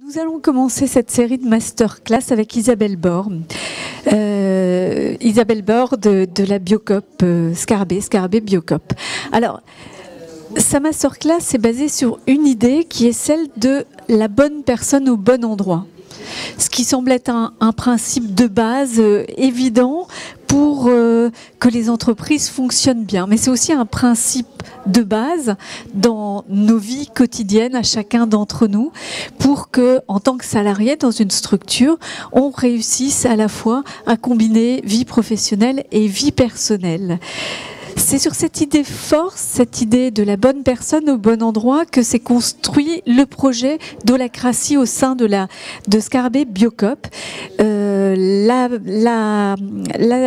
Nous allons commencer cette série de masterclass avec Isabelle Bord. Isabelle Bord de la Biocop Scarabée Biocop. Alors, sa masterclass est basée sur une idée qui est celle de la bonne personne au bon endroit. Ce qui semble être un principe de base évident pour que les entreprises fonctionnent bien. Mais c'est aussi un principe de base dans nos vies quotidiennes à chacun d'entre nous pour que, en tant que salarié dans une structure, on réussisse à la fois à combiner vie professionnelle et vie personnelle. C'est sur cette idée force, cette idée de la bonne personne au bon endroit que s'est construit le projet d'holacratie au sein de Scarabée Biocop. La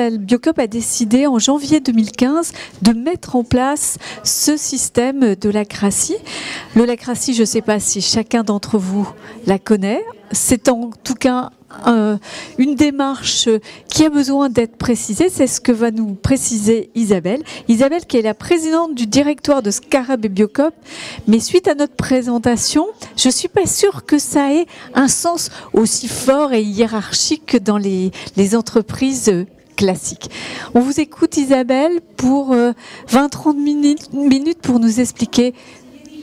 Biocop a décidé en janvier 2015 de mettre en place ce système d'holacratie. L'holacratie, je ne sais pas si chacun d'entre vous la connaît. C'est en tout cas une démarche qui a besoin d'être précisée. C'est ce que va nous préciser Isabelle. Isabelle qui est la présidente du directoire de Scarabée Biocop. Mais suite à notre présentation, je ne suis pas sûre que ça ait un sens aussi fort et hiérarchique que dans les entreprises classiques. On vous écoute Isabelle pour 20-30 minutes pour nous expliquer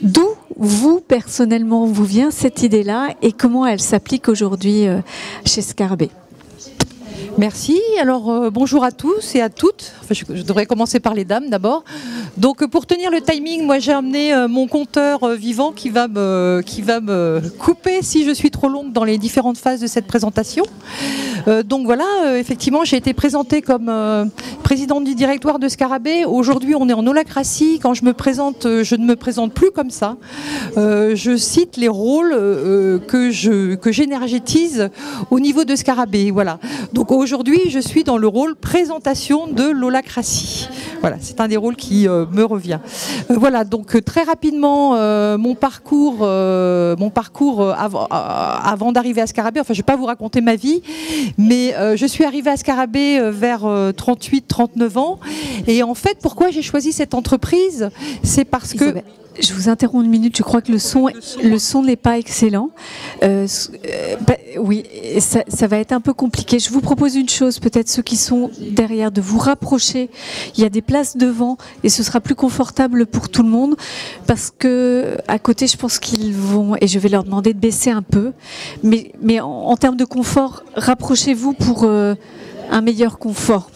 d'où vous, personnellement, vous vient cette idée-là et comment elle s'applique aujourd'hui chez Scarabée. Merci. Alors, bonjour à tous et à toutes. Enfin, je devrais commencer par les dames d'abord. Donc, pour tenir le timing, moi, j'ai amené mon compteur vivant qui va me couper si je suis trop longue dans les différentes phases de cette présentation. Donc voilà, effectivement, j'ai été présentée comme présidente du directoire de Scarabée. Aujourd'hui, on est en holacratie. Quand je me présente, je ne me présente plus comme ça. Je cite les rôles que j'énergétise au niveau de Scarabée. Voilà. Donc aujourd'hui, je suis dans le rôle présentation de l'holacratie. Voilà, c'est un des rôles qui me revient. Voilà, donc très rapidement, mon parcours avant d'arriver à Scarabée. Enfin, je ne vais pas vous raconter ma vie, mais je suis arrivée à Scarabée vers 38-39 ans. Et en fait, pourquoi j'ai choisi cette entreprise? C'est parce que... Je vous interromps une minute, je crois que le son n'est pas excellent. Oui, ça va être un peu compliqué. Je vous propose une chose, peut-être ceux qui sont derrière, de vous rapprocher. Il y a des places devant et ce sera plus confortable pour tout le monde parce que à côté, je pense qu'ils vont, et je vais leur demander de baisser un peu. Mais en termes de confort, rapprochez-vous pour un meilleur confort.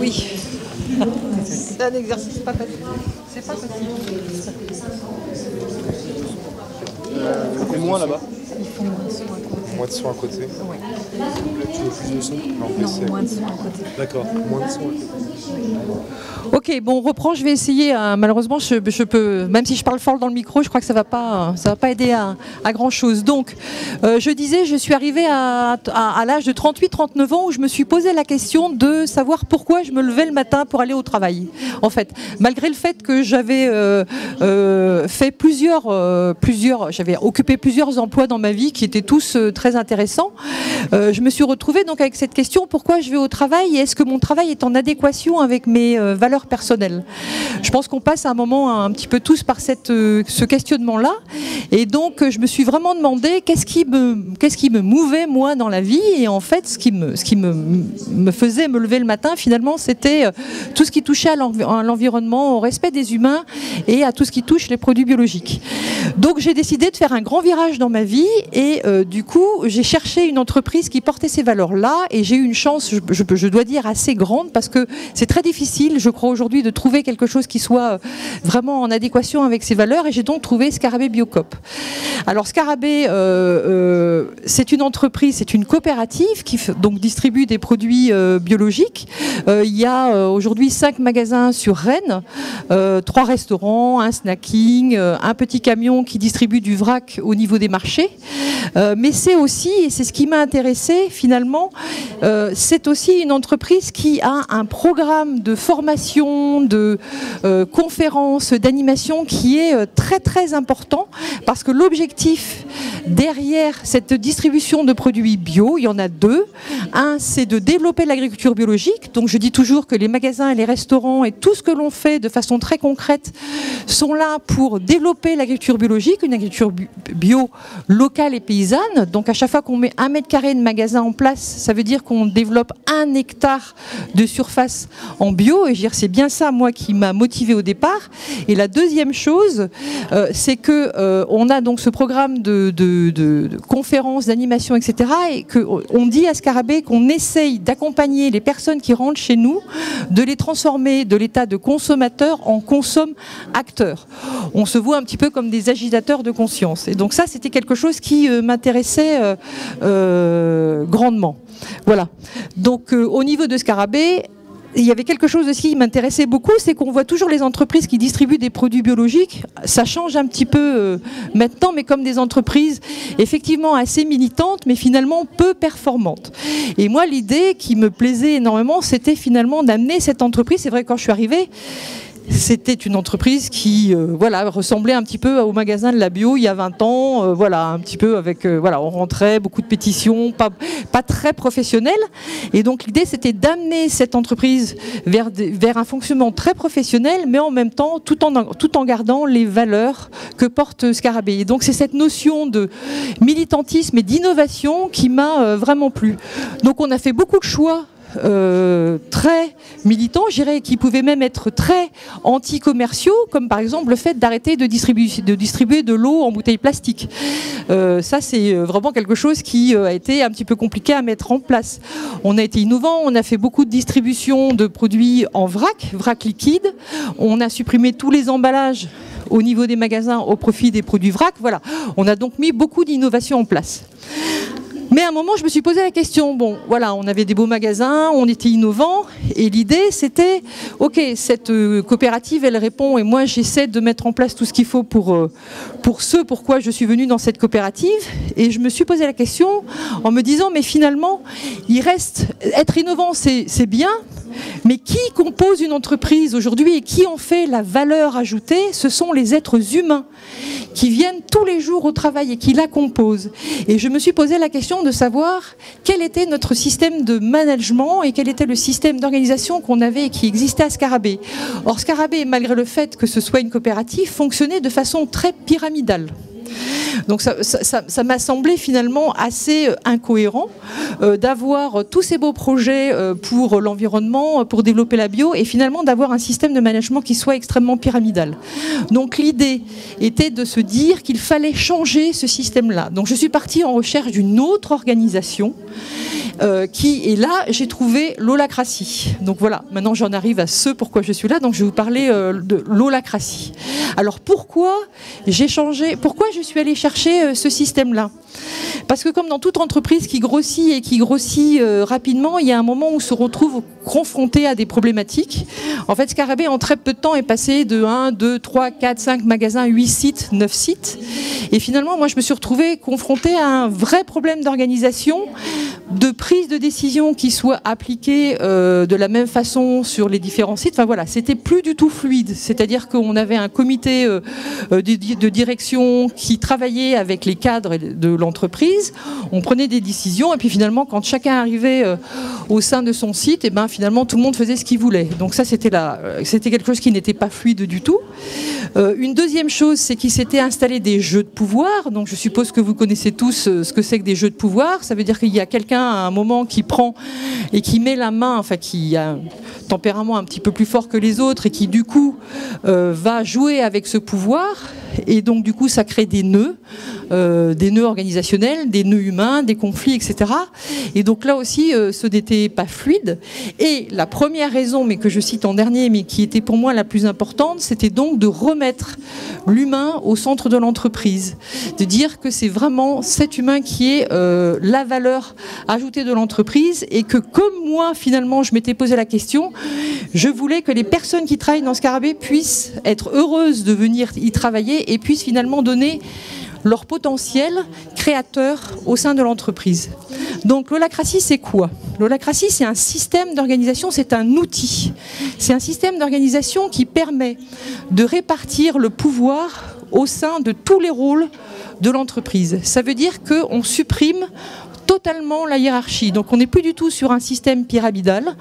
Oui. C'est un exercice pas facile. C'est pas facile. Et moins là-bas. Ils font Moins de son à côté. Ouais. Tu veux plus de son? Non, moins de son à côté. D'accord, moins de son à côté. Ok, bon, on reprend. Je vais essayer. Malheureusement, je peux, même si je parle fort dans le micro, je crois que ça va pas aider à grand chose. Donc, je disais, je suis arrivée à l'âge de 38-39 ans où je me suis posé la question de savoir pourquoi je me levais le matin pour aller au travail. En fait, malgré le fait que j'avais fait j'avais occupé plusieurs emplois dans ma vie qui étaient tous très intéressants. Je me suis retrouvée donc avec cette question: pourquoi je vais au travail et est-ce que mon travail est en adéquation avec mes valeurs personnelles? Je pense qu'on passe à un moment un petit peu tous par ce questionnement-là, et donc je me suis vraiment demandé qu'est-ce qui me mouvait moi dans la vie. Et en fait, ce qui me faisait me lever le matin, finalement, c'était tout ce qui touchait à l'environnement, au respect des humains et à tout ce qui touche les produits biologiques. Donc j'ai décidé de faire un grand virage dans ma vie et du coup j'ai cherché une entreprise qui portait ces valeurs-là, et j'ai eu une chance, je dois dire, assez grande, parce que c'est très difficile, je crois, aujourd'hui, de trouver quelque chose qui soit vraiment en adéquation avec ces valeurs, et j'ai donc trouvé Scarabée Biocop. Alors Scarabée, c'est une entreprise, c'est une coopérative qui donc distribue des produits biologiques. Il y a aujourd'hui 5 magasins sur Rennes, 3 restaurants, un snacking, un petit camion qui distribue du vrac au niveau des marchés. Mais c'est aussi, et c'est ce qui m'a intéressée finalement, c'est aussi une entreprise qui a un programme de formation, de conférences, d'animation qui est très très important, parce que l'objectif derrière cette distribution de produits bio, il y en a deux. Un, c'est de développer l'agriculture biologique. Donc je dis toujours que les magasins et les restaurants et tout ce que l'on fait de façon très concrète sont là pour développer l'agriculture biologique, une agriculture bio locale et paysanne. Donc à chaque fois qu'on met 1 mètre carré de magasin en place, ça veut dire qu'on développe 1 hectare de surface en bio. Et je veux dire, c'est bien ça, moi, qui m'a motivé au départ. Et la deuxième chose, c'est que on a donc ce programme de conférences, d'animation, etc. Et qu'on dit à Scarabée qu'on essaye d'accompagner les personnes qui rentrent chez nous, de les transformer de l'état de consommateur en consomme-acteur. On se voit un petit peu comme des agitateurs de conscience. Et donc ça, c'était quelque chose qui m'intéressait grandement. Voilà. Donc au niveau de Scarabée, il y avait quelque chose aussi qui m'intéressait beaucoup, c'est qu'on voit toujours les entreprises qui distribuent des produits biologiques. Ça change un petit peu maintenant, mais comme des entreprises effectivement assez militantes, mais finalement peu performantes. Et moi, l'idée qui me plaisait énormément, c'était finalement d'amener cette entreprise. C'est vrai, quand je suis arrivée, c'était une entreprise qui voilà, ressemblait un petit peu au magasin de la bio il y a 20 ans, voilà, un petit peu avec, voilà, on rentrait, beaucoup de pétitions, pas très professionnel. Et donc l'idée, c'était d'amener cette entreprise vers un fonctionnement très professionnel, mais en même temps, tout en gardant les valeurs que porte Scarabée. Et donc c'est cette notion de militantisme et d'innovation qui m'a vraiment plu. Donc on a fait beaucoup de choix très militants, je dirais, qui pouvaient même être très anti-commerciaux, comme par exemple le fait d'arrêter de distribuer de l'eau en bouteilles plastiques. Ça, c'est vraiment quelque chose qui a été un petit peu compliqué à mettre en place. On a été innovant, on a fait beaucoup de distribution de produits en vrac liquide. On a supprimé tous les emballages au niveau des magasins au profit des produits vrac. Voilà, on a donc mis beaucoup d'innovations en place. Mais à un moment, je me suis posé la question, bon, voilà, on avait des beaux magasins, on était innovants, et l'idée, c'était, ok, cette coopérative, elle répond, et moi, j'essaie de mettre en place tout ce qu'il faut pour ce pourquoi je suis venue dans cette coopérative, et je me suis posé la question en me disant, mais finalement, il reste, être innovant, c'est bien, mais qui compose une entreprise aujourd'hui et qui en fait la valeur ajoutée? Ce sont les êtres humains qui viennent tous les jours au travail et qui la composent. Et je me suis posé la question de savoir quel était notre système de management et quel était le système d'organisation qu'on avait et qui existait à Scarabée. Or, Scarabée, malgré le fait que ce soit une coopérative, fonctionnait de façon très pyramidale. Donc ça m'a semblé finalement assez incohérent d'avoir tous ces beaux projets pour l'environnement, pour développer la bio, et finalement d'avoir un système de management qui soit extrêmement pyramidal. Donc l'idée était de se dire qu'il fallait changer ce système-là. Donc je suis partie en recherche d'une autre organisation et là j'ai trouvé l'holacratie. Donc voilà, maintenant j'en arrive à ce pourquoi je suis là, donc je vais vous parler de l'holacratie. Alors pourquoi j'ai changé, pourquoi je suis allée chercher ce système-là? Parce que comme dans toute entreprise qui grossit et qui grossit rapidement, il y a un moment où on se retrouve confronté à des problématiques. En fait, Scarabée, en très peu de temps, est passé de 1, 2, 3, 4, 5 magasins, 8 sites, 9 sites. Et finalement, moi, je me suis retrouvée confrontée à un vrai problème d'organisation, de prise de décision qui soit appliquée de la même façon sur les différents sites. Enfin voilà, c'était plus du tout fluide. C'est-à-dire qu'on avait un comité de direction qui travaillait avec les cadres de l'entreprise. On prenait des décisions et puis finalement, quand chacun arrivait au sein de son site, et ben finalement tout le monde faisait ce qu'il voulait. Donc ça, c'était quelque chose qui n'était pas fluide du tout. Une deuxième chose, c'est qu'il s'était installé des jeux de pouvoir. Donc je suppose que vous connaissez tous ce que c'est que des jeux de pouvoir. Ça veut dire qu'il y a quelqu'un à un moment qui prend et qui met la main, enfin qui a un tempérament un petit peu plus fort que les autres et qui du coup va jouer avec ce pouvoir. Et donc du coup ça crée des nœuds organisationnels, des nœuds humains, des conflits, etc. Et donc là aussi ce n'était pas fluide. Et la première raison, mais que je cite en dernier, mais qui était pour moi la plus importante, c'était donc de remettre l'humain au centre de l'entreprise, de dire que c'est vraiment cet humain qui est la valeur ajoutée de l'entreprise, et que comme moi finalement je m'étais posé la question, je voulais que les personnes qui travaillent dans Scarabée puissent être heureuses de venir y travailler et puissent finalement donner leur potentiel créateur au sein de l'entreprise. Donc l'holacratie, c'est quoi? L'holacratie, c'est un système d'organisation, c'est un outil. C'est un système d'organisation qui permet de répartir le pouvoir au sein de tous les rôles de l'entreprise. Ça veut dire qu'on supprime totalement la hiérarchie. Donc on n'est plus du tout sur un système pyramidal,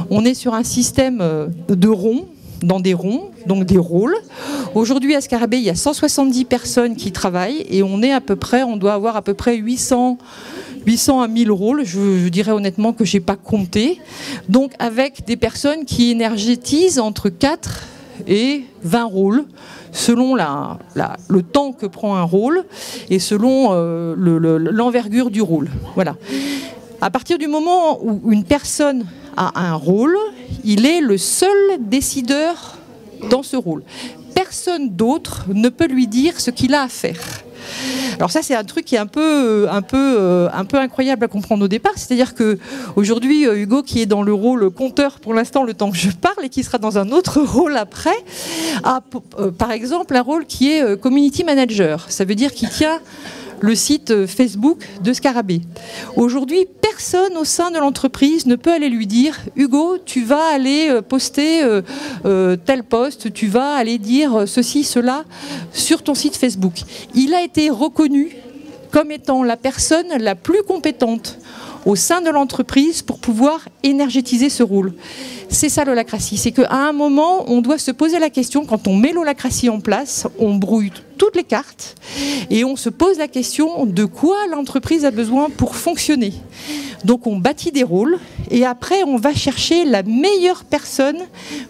on est sur un système de ronds, dans des ronds, donc des rôles. Aujourd'hui à Scarabée, il y a 170 personnes qui travaillent et on doit avoir à peu près 800 à 1000 rôles, je dirais honnêtement que je n'ai pas compté. Donc avec des personnes qui énergétisent entre 4 et 20 rôles, selon le temps que prend un rôle et selon l'envergure du rôle. Voilà. À partir du moment où une personne a un rôle, il est le seul décideur dans ce rôle. Personne d'autre ne peut lui dire ce qu'il a à faire. Alors ça, c'est un truc qui est un peu incroyable à comprendre au départ. C'est-à-dire qu'aujourd'hui, Hugo, qui est dans le rôle compteur pour l'instant, le temps que je parle, et qui sera dans un autre rôle après, a par exemple un rôle qui est community manager. Ça veut dire qu'il tient le site Facebook de Scarabée. Aujourd'hui, personne au sein de l'entreprise ne peut aller lui dire « Hugo, tu vas aller poster tel post, tu vas aller dire ceci, cela sur ton site Facebook ». Il a été reconnu comme étant la personne la plus compétente au sein de l'entreprise pour pouvoir énergétiser ce rôle. C'est ça l'holacratie, c'est qu'à un moment, on doit se poser la question, quand on met l'holacratie en place, on brouille toutes les cartes et on se pose la question de quoi l'entreprise a besoin pour fonctionner. Donc on bâtit des rôles et après on va chercher la meilleure personne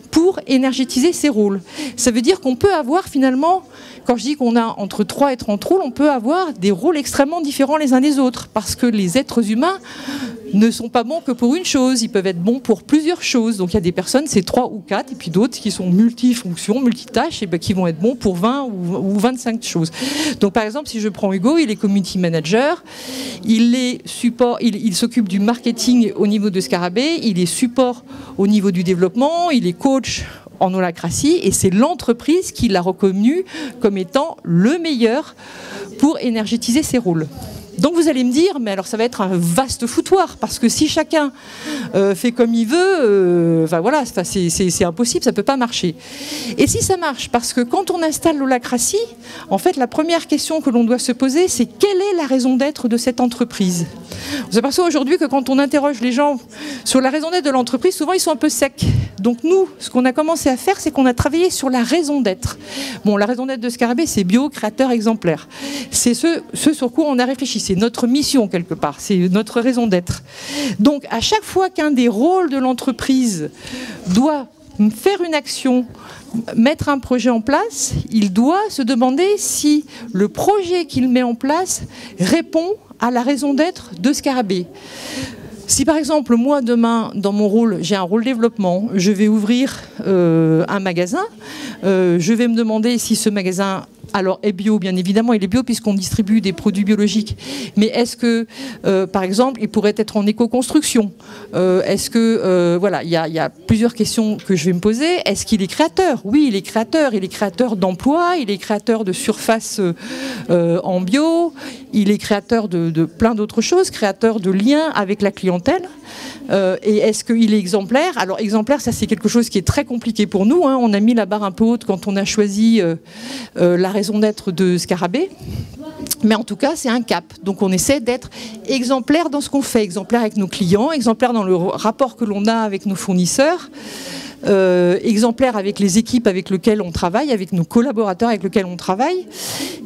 pour énergétiser ces rôles. Ça veut dire qu'on peut avoir finalement, quand je dis qu'on a entre 3 et 30 rôles, on peut avoir des rôles extrêmement différents les uns des autres parce que les êtres humains ne sont pas bons que pour une chose, ils peuvent être bons pour plusieurs choses. Donc il y a des personnes, c'est 3 ou 4, et puis d'autres qui sont multifonctions, multitâches, et qui vont être bons pour 20 ou 25 choses. Donc par exemple, si je prends Hugo, il est community manager, il s'occupe du marketing au niveau de Scarabée, il est support au niveau du développement, il est coach en holacratie, et c'est l'entreprise qui l'a reconnu comme étant le meilleur pour énergétiser ses rôles. Donc vous allez me dire, mais alors ça va être un vaste foutoir, parce que si chacun fait comme il veut, voilà, c'est impossible, ça ne peut pas marcher. Et si ça marche, parce que quand on installe l'holacratie, en fait la première question que l'on doit se poser, c'est quelle est la raison d'être de cette entreprise ? On s'aperçoit aujourd'hui que quand on interroge les gens sur la raison d'être de l'entreprise, souvent ils sont un peu secs. Donc nous, ce qu'on a commencé à faire, c'est qu'on a travaillé sur la raison d'être. Bon, la raison d'être de Scarabée, c'est bio, créateur, exemplaire. C'est ce sur quoi on a réfléchi. C'est notre mission quelque part, c'est notre raison d'être. Donc à chaque fois qu'un des rôles de l'entreprise doit faire une action, mettre un projet en place, il doit se demander si le projet qu'il met en place répond à la raison d'être de Scarabée. Si par exemple, moi demain, dans mon rôle, j'ai un rôle développement, je vais ouvrir un magasin, je vais me demander si ce magasin alors est bio, bien évidemment, il est bio puisqu'on distribue des produits biologiques. Mais est-ce que, par exemple, il pourrait être en éco-construction ? Est-ce que, voilà, il y a plusieurs questions que je vais me poser. Est-ce qu'il est créateur ? Oui, il est créateur. Il est créateur d'emplois, il est créateur de surfaces en bio, il est créateur de plein d'autres choses, créateur de liens avec la clientèle. Et est-ce qu'il est exemplaire ? Alors exemplaire, ça c'est quelque chose qui est très compliqué pour nous, hein. On a mis la barre un peu haute quand on a choisi la raison d'être de Scarabée. Mais en tout cas, c'est un cap. Donc on essaie d'être exemplaire dans ce qu'on fait, exemplaire avec nos clients, exemplaire dans le rapport que l'on a avec nos fournisseurs, exemplaire avec les équipes avec lesquelles on travaille, avec nos collaborateurs avec lesquels on travaille.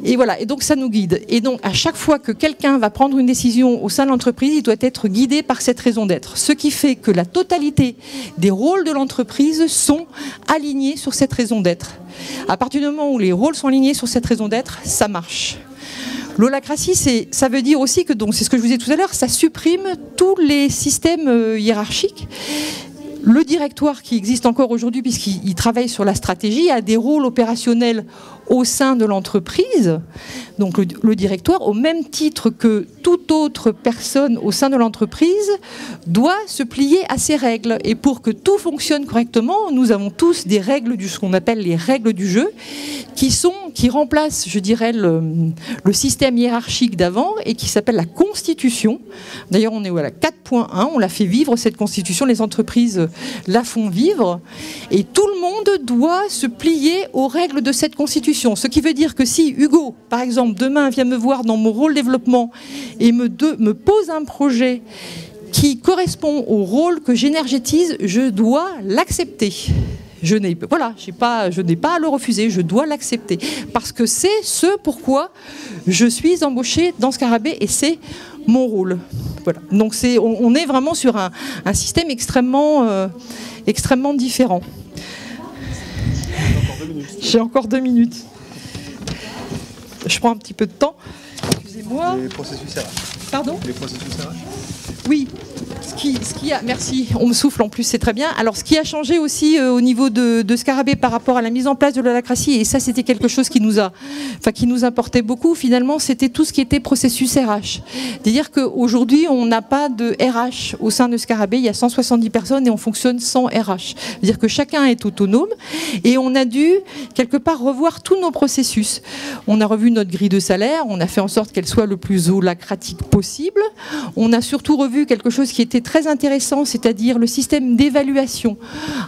Et voilà, et donc ça nous guide. Et donc à chaque fois que quelqu'un va prendre une décision au sein de l'entreprise, il doit être guidé par cette raison d'être. Ce qui fait que la totalité des rôles de l'entreprise sont alignés sur cette raison d'être. À partir du moment où les rôles sont alignés sur cette raison d'être, ça marche. L'holacratie, ça veut dire aussi que, donc c'est ce que je vous disais tout à l'heure, ça supprime tous les systèmes hiérarchiques. Le directoire qui existe encore aujourd'hui, puisqu'il travaille sur la stratégie, a des rôles opérationnels au sein de l'entreprise. Donc le directoire, au même titre que toute autre personne au sein de l'entreprise, doit se plier à ces règles. Et pour que tout fonctionne correctement, nous avons tous des règles, ce qu'on appelle les règles du jeu, qui remplacent, je dirais, le système hiérarchique d'avant et qui s'appelle la Constitution. D'ailleurs, on est à la 4.1, on l'a fait vivre, cette Constitution. Les entreprises la font vivre. Et tout le monde doit se plier aux règles de cette constitution. Ce qui veut dire que si Hugo, par exemple, demain vient me voir dans mon rôle développement et me pose un projet qui correspond au rôle que j'énergétise, je dois l'accepter. Je n'ai pas à le refuser, je dois l'accepter. Parce que c'est ce pourquoi je suis embauchée dans Scarabée et c'est mon rôle. Voilà. Donc on est vraiment sur un système extrêmement différent. J'ai encore 2 minutes. Je prends un petit peu de temps. Excusez-moi. Les processus RH. Pardon ? Les processus RH. Oui. Merci, on me souffle en plus, c'est très bien. Alors ce qui a changé aussi au niveau de Scarabée par rapport à la mise en place de l'holacratie, et ça c'était quelque chose qui nous importait beaucoup finalement, c'était tout ce qui était processus RH. C'est-à-dire qu'aujourd'hui on n'a pas de RH au sein de Scarabée, il y a 170 personnes et on fonctionne sans RH. C'est-à-dire que chacun est autonome et on a dû quelque part revoir tous nos processus. On a revu notre grille de salaire, on a fait en sorte qu'elle soit le plus holacratique possible. On a surtout revu quelque chose qui était très intéressant, c'est-à-dire le système d'évaluation.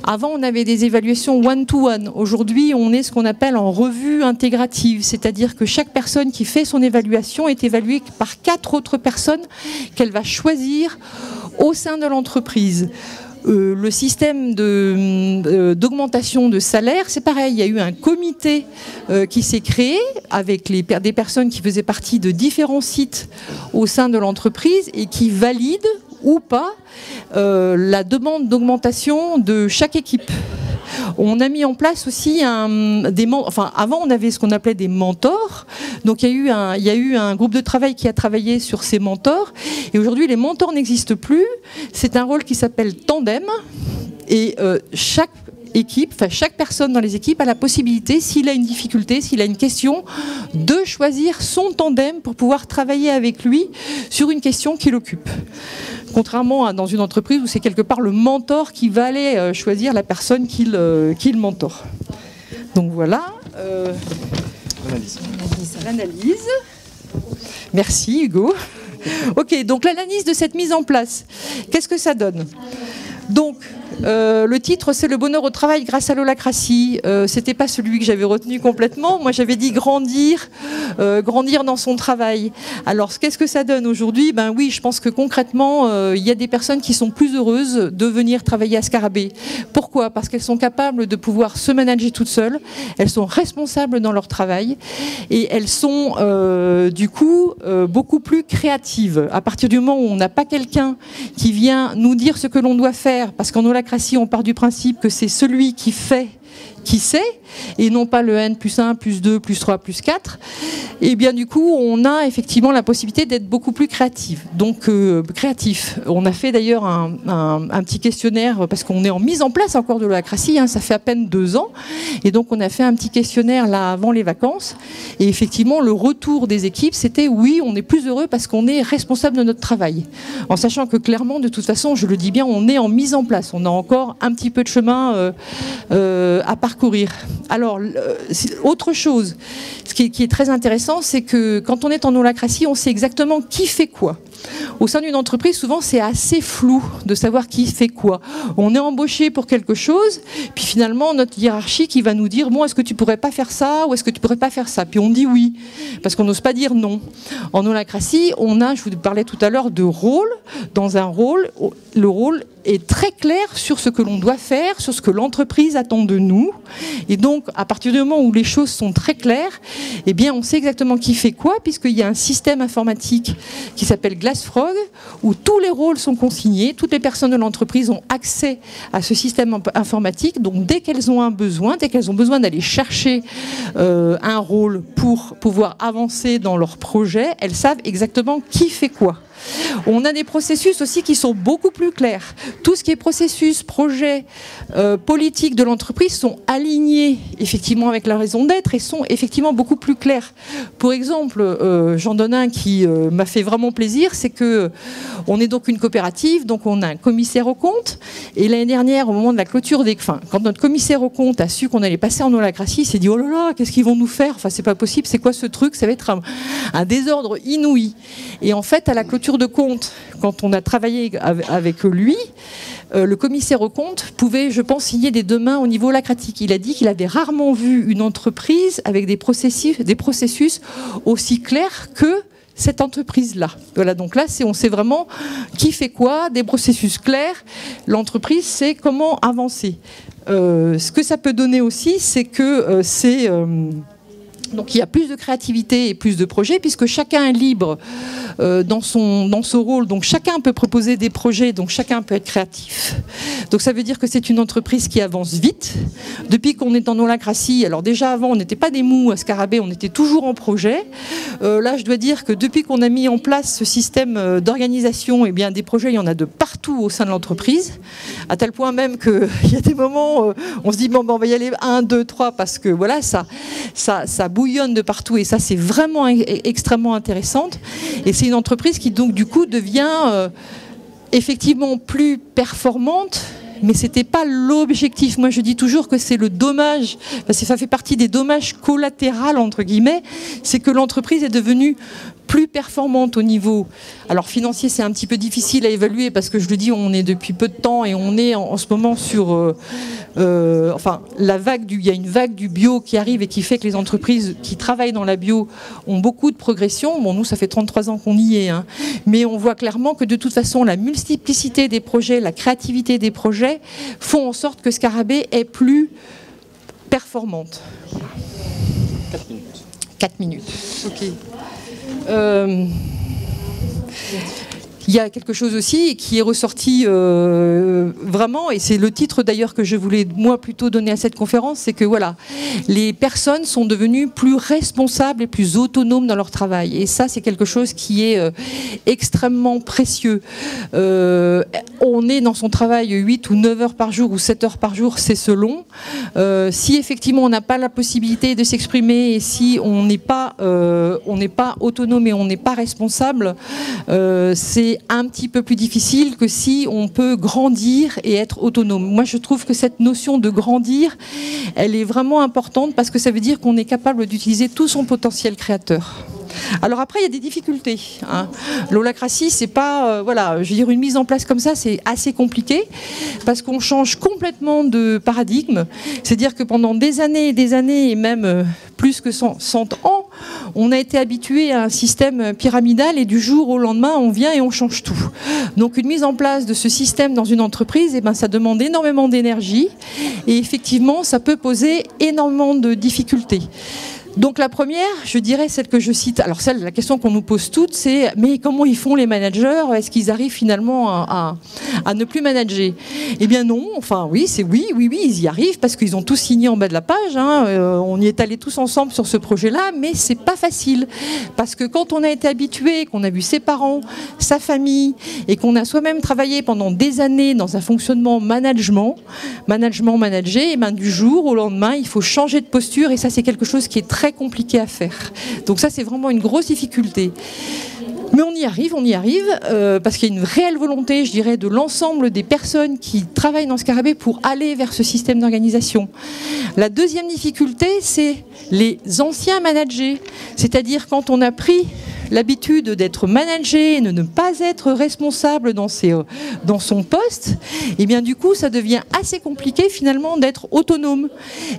Avant, on avait des évaluations one-to-one. Aujourd'hui, on est ce qu'on appelle en revue intégrative, c'est-à-dire que chaque personne qui fait son évaluation est évaluée par 4 autres personnes qu'elle va choisir au sein de l'entreprise. Le système d'augmentation de salaire, c'est pareil, il y a eu un comité qui s'est créé avec des personnes qui faisaient partie de différents sites au sein de l'entreprise et qui valident ou pas la demande d'augmentation de chaque équipe. On a mis en place aussi avant on avait ce qu'on appelait des mentors. Donc il y a eu un groupe de travail qui a travaillé sur ces mentors. Et aujourd'hui les mentors n'existent plus. C'est un rôle qui s'appelle tandem. Et chaque personne dans les équipes a la possibilité, s'il a une difficulté, s'il a une question, de choisir son tandem pour pouvoir travailler avec lui sur une question qui l'occupe. Contrairement à dans une entreprise où c'est quelque part le mentor qui va aller choisir la personne qui le mentore. Donc voilà. L'analyse. Merci Hugo. Ok, donc l'analyse de cette mise en place. Qu'est-ce que ça donne ? Donc, le titre, c'est le bonheur au travail grâce à l'holacratie. C'était pas celui que j'avais retenu complètement. Moi, j'avais dit grandir dans son travail. Alors, qu'est-ce que ça donne aujourd'hui ? Ben oui, je pense que concrètement, il y a des personnes qui sont plus heureuses de venir travailler à Scarabée. Pourquoi ? Parce qu'elles sont capables de pouvoir se manager toutes seules. Elles sont responsables dans leur travail et elles sont du coup beaucoup plus créatives. À partir du moment où on n'a pas quelqu'un qui vient nous dire ce que l'on doit faire, parce qu'en holacratie, on part du principe que c'est celui qui fait qui sait, et non pas le N plus 1, plus 2, plus 3, plus 4, et bien du coup, on a effectivement la possibilité d'être beaucoup plus créatif. Donc, créatif. On a fait d'ailleurs un petit questionnaire, parce qu'on est en mise en place encore de l'holacratie, ça fait à peine 2 ans, et donc on a fait un petit questionnaire là avant les vacances, et effectivement, le retour des équipes, c'était oui, on est plus heureux parce qu'on est responsable de notre travail. En sachant que clairement, de toute façon, je le dis bien, on est en mise en place. On a encore un petit peu de chemin à parcourir. Alors, autre chose, ce qui est très intéressant, c'est que quand on est en holacratie, on sait exactement qui fait quoi. Au sein d'une entreprise, souvent, c'est assez flou de savoir qui fait quoi. On est embauché pour quelque chose, puis finalement, notre hiérarchie qui va nous dire « Bon, est-ce que tu pourrais pas faire ça ou est-ce que tu pourrais pas faire ça ?» Puis on dit oui, parce qu'on n'ose pas dire non. En holacratie, je vous parlais tout à l'heure de rôle. Dans un rôle, le rôle est très clair sur ce que l'on doit faire, sur ce que l'entreprise attend de nous. Et donc, à partir du moment où les choses sont très claires, eh bien, on sait exactement qui fait quoi, puisqu'il y a un système informatique qui s'appelle Glassfrog, où tous les rôles sont consignés, toutes les personnes de l'entreprise ont accès à ce système informatique. Donc, dès qu'elles ont besoin d'aller chercher un rôle pour pouvoir avancer dans leur projet, elles savent exactement qui fait quoi. On a des processus aussi qui sont beaucoup plus clairs. Tout ce qui est processus, projet, politique de l'entreprise sont alignés effectivement avec la raison d'être et sont effectivement beaucoup plus clairs. Pour exemple, j'en donne un qui m'a fait vraiment plaisir, c'est que on est donc une coopérative, donc on a un commissaire aux comptes. Et l'année dernière, au moment de la clôture quand notre commissaire aux comptes a su qu'on allait passer en holacratie, il s'est dit oh là là, qu'est-ce qu'ils vont nous faire ? Enfin, c'est pas possible, c'est quoi ce truc ? Ça va être un désordre inouï. Et en fait, à la clôture de compte, quand on a travaillé avec lui, le commissaire aux comptes pouvait, je pense, signer des deux mains au niveau holacratique. Il a dit qu'il avait rarement vu une entreprise avec des processus aussi clairs que cette entreprise-là. Voilà, donc là, on sait vraiment qui fait quoi, des processus clairs. L'entreprise sait comment avancer. Ce que ça peut donner aussi, c'est que donc il y a plus de créativité et plus de projets, puisque chacun est libre dans son rôle. Donc chacun peut proposer des projets, donc chacun peut être créatif. Donc ça veut dire que c'est une entreprise qui avance vite. Depuis qu'on est en holacratie, alors déjà avant on n'était pas des mous à Scarabée, on était toujours en projet. Là je dois dire que depuis qu'on a mis en place ce système d'organisation, eh bien des projets il y en a de partout au sein de l'entreprise, à tel point même qu'il y a des moments on se dit bon on va y aller 1, 2, 3 parce que voilà ça bouillonne de partout et ça c'est vraiment extrêmement intéressante. Et c'est une entreprise qui donc du coup devient effectivement plus performante, mais c'était pas l'objectif. Moi je dis toujours que c'est le dommage, parce que ça fait partie des dommages collatéraux entre guillemets, c'est que l'entreprise est devenue plus performante au niveau. Alors financier, c'est un petit peu difficile à évaluer parce que je le dis, on est depuis peu de temps et on est en ce moment sur enfin il y a une vague du bio qui arrive et qui fait que les entreprises qui travaillent dans la bio ont beaucoup de progression. Bon, nous ça fait 33 ans qu'on y est, hein. Mais on voit clairement que de toute façon la multiplicité des projets, la créativité des projets font en sorte que Scarabée est plus performante. 4 minutes. 4 minutes. Ok. Il y a quelque chose aussi qui est ressorti vraiment, et c'est le titre d'ailleurs que je voulais moi plutôt donner à cette conférence, c'est que voilà, les personnes sont devenues plus responsables et plus autonomes dans leur travail. Et ça, c'est quelque chose qui est extrêmement précieux. On est dans son travail 8 ou 9 heures par jour ou 7 heures par jour, c'est selon. Si effectivement on n'a pas la possibilité de s'exprimer et si on n'est pas autonome et on n'est pas responsable, c'est un petit peu plus difficile que si on peut grandir et être autonome. Moi, je trouve que cette notion de grandir, elle est vraiment importante parce que ça veut dire qu'on est capable d'utiliser tout son potentiel créateur. Alors après, il y a des difficultés, hein. L'holacratie, c'est pas, voilà, je veux dire, une mise en place comme ça, c'est assez compliqué parce qu'on change complètement de paradigme. C'est-à-dire que pendant des années et même plus que 100 ans, on a été habitué à un système pyramidal et du jour au lendemain, on vient et on change tout. Donc une mise en place de ce système dans une entreprise, eh ben, ça demande énormément d'énergie et effectivement, ça peut poser énormément de difficultés. Donc la première, je dirais celle que je cite, alors la question qu'on nous pose toutes, c'est mais comment ils font les managers? Est-ce qu'ils arrivent finalement à ne plus manager? Eh bien non, enfin oui, ils y arrivent parce qu'ils ont tous signé en bas de la page, hein. On y est allés tous ensemble sur ce projet-là, mais c'est pas facile parce que quand on a été habitué, qu'on a vu ses parents, sa famille et qu'on a soi-même travaillé pendant des années dans un fonctionnement managé, et ben du jour au lendemain, il faut changer de posture et ça c'est quelque chose qui est très compliqué à faire. Donc ça c'est vraiment une grosse difficulté. Mais on y arrive, parce qu'il y a une réelle volonté, je dirais, de l'ensemble des personnes qui travaillent dans Scarabée pour aller vers ce système d'organisation. La deuxième difficulté, c'est les anciens managers. C'est-à-dire quand on a pris l'habitude d'être managé et de ne pas être responsable dans son poste, et bien du coup ça devient assez compliqué finalement d'être autonome.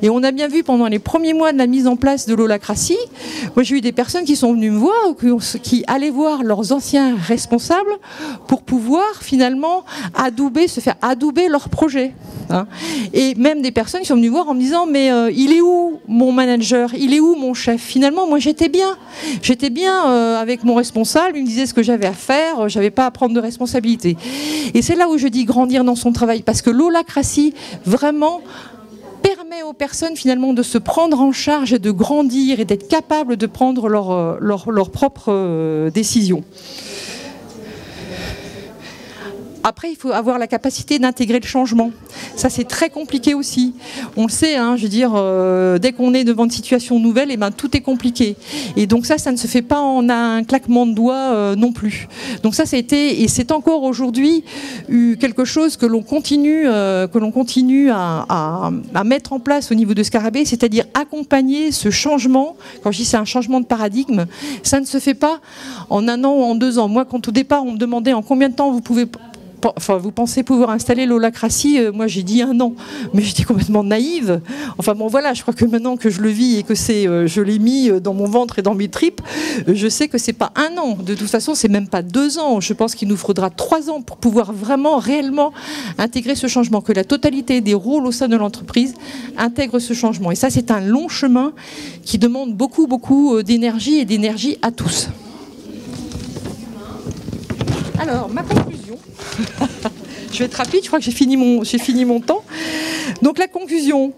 Et on a bien vu pendant les premiers mois de la mise en place de l'holacratie, moi j'ai eu des personnes qui sont venues me voir, qui allaient voir leurs anciens responsables pour pouvoir finalement se faire adouber leur projet. Hein. Et même des personnes qui sont venues voir en me disant mais il est où mon manager, il est où mon chef? Finalement moi j'étais bien avec mon responsable, il me disait ce que j'avais à faire, j'avais pas à prendre de responsabilité. Et c'est là où je dis grandir dans son travail, parce que l'holacratie vraiment permet aux personnes finalement de se prendre en charge et de grandir et d'être capables de prendre leurs propres décisions. Après, il faut avoir la capacité d'intégrer le changement. Ça, c'est très compliqué aussi. On le sait, hein, je veux dire, dès qu'on est devant une situation nouvelle, eh ben, tout est compliqué. Et donc ça ne se fait pas en un claquement de doigts non plus. Donc ça, et c'est encore aujourd'hui quelque chose que l'on continue à mettre en place au niveau de Scarabée, c'est-à-dire accompagner ce changement. Quand je dis c'est un changement de paradigme, ça ne se fait pas en 1 an ou en 2 ans. Moi, quand au départ, on me demandait en combien de temps vous pouvez vous pensez pouvoir installer l'holacratie, moi j'ai dit 1 an, mais j'étais complètement naïve. Enfin bon voilà, je crois que maintenant que je le vis et que je l'ai mis dans mon ventre et dans mes tripes, je sais que c'est pas 1 an. De toute façon, c'est même pas 2 ans. Je pense qu'il nous faudra 3 ans pour pouvoir vraiment, réellement intégrer ce changement, que la totalité des rôles au sein de l'entreprise intègre ce changement. Et ça, c'est un long chemin qui demande beaucoup, beaucoup d'énergie et d'énergie à tous. Alors, ma conclusion, je vais être rapide, je crois que j'ai fini mon temps. Donc la conclusion,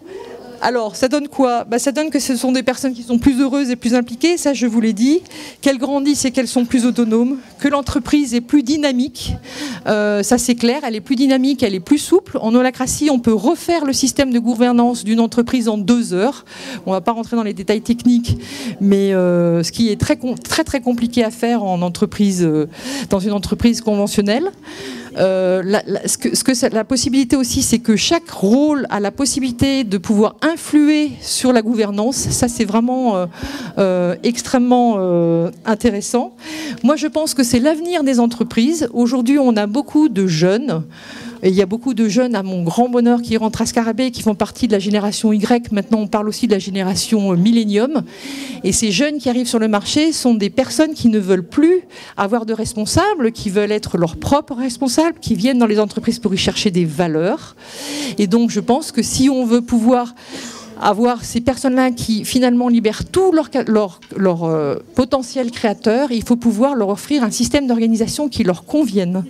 alors ça donne quoi? Ça donne que ce sont des personnes qui sont plus heureuses et plus impliquées, ça je vous l'ai dit, qu'elles grandissent et qu'elles sont plus autonomes, que l'entreprise est plus dynamique, ça c'est clair, elle est plus dynamique, elle est plus souple. En holacratie, on peut refaire le système de gouvernance d'une entreprise en 2 heures. On ne va pas rentrer dans les détails techniques, mais ce qui est très très compliqué à faire en entreprise, dans une entreprise conventionnelle. La possibilité aussi, c'est que chaque rôle a la possibilité de pouvoir influer sur la gouvernance. Ça, c'est vraiment extrêmement intéressant. Moi, je pense que c'est l'avenir des entreprises. Aujourd'hui, on a beaucoup de jeunes. Et il y a beaucoup de jeunes, à mon grand bonheur, qui rentrent à Scarabée, qui font partie de la génération Y. Maintenant, on parle aussi de la génération Millennium. Et ces jeunes qui arrivent sur le marché sont des personnes qui ne veulent plus avoir de responsables, qui veulent être leurs propres responsables, qui viennent dans les entreprises pour y chercher des valeurs. Et donc, je pense que si on veut pouvoir avoir ces personnes-là qui finalement libèrent tout leur potentiel créateur, il faut pouvoir leur offrir un système d'organisation qui leur convienne.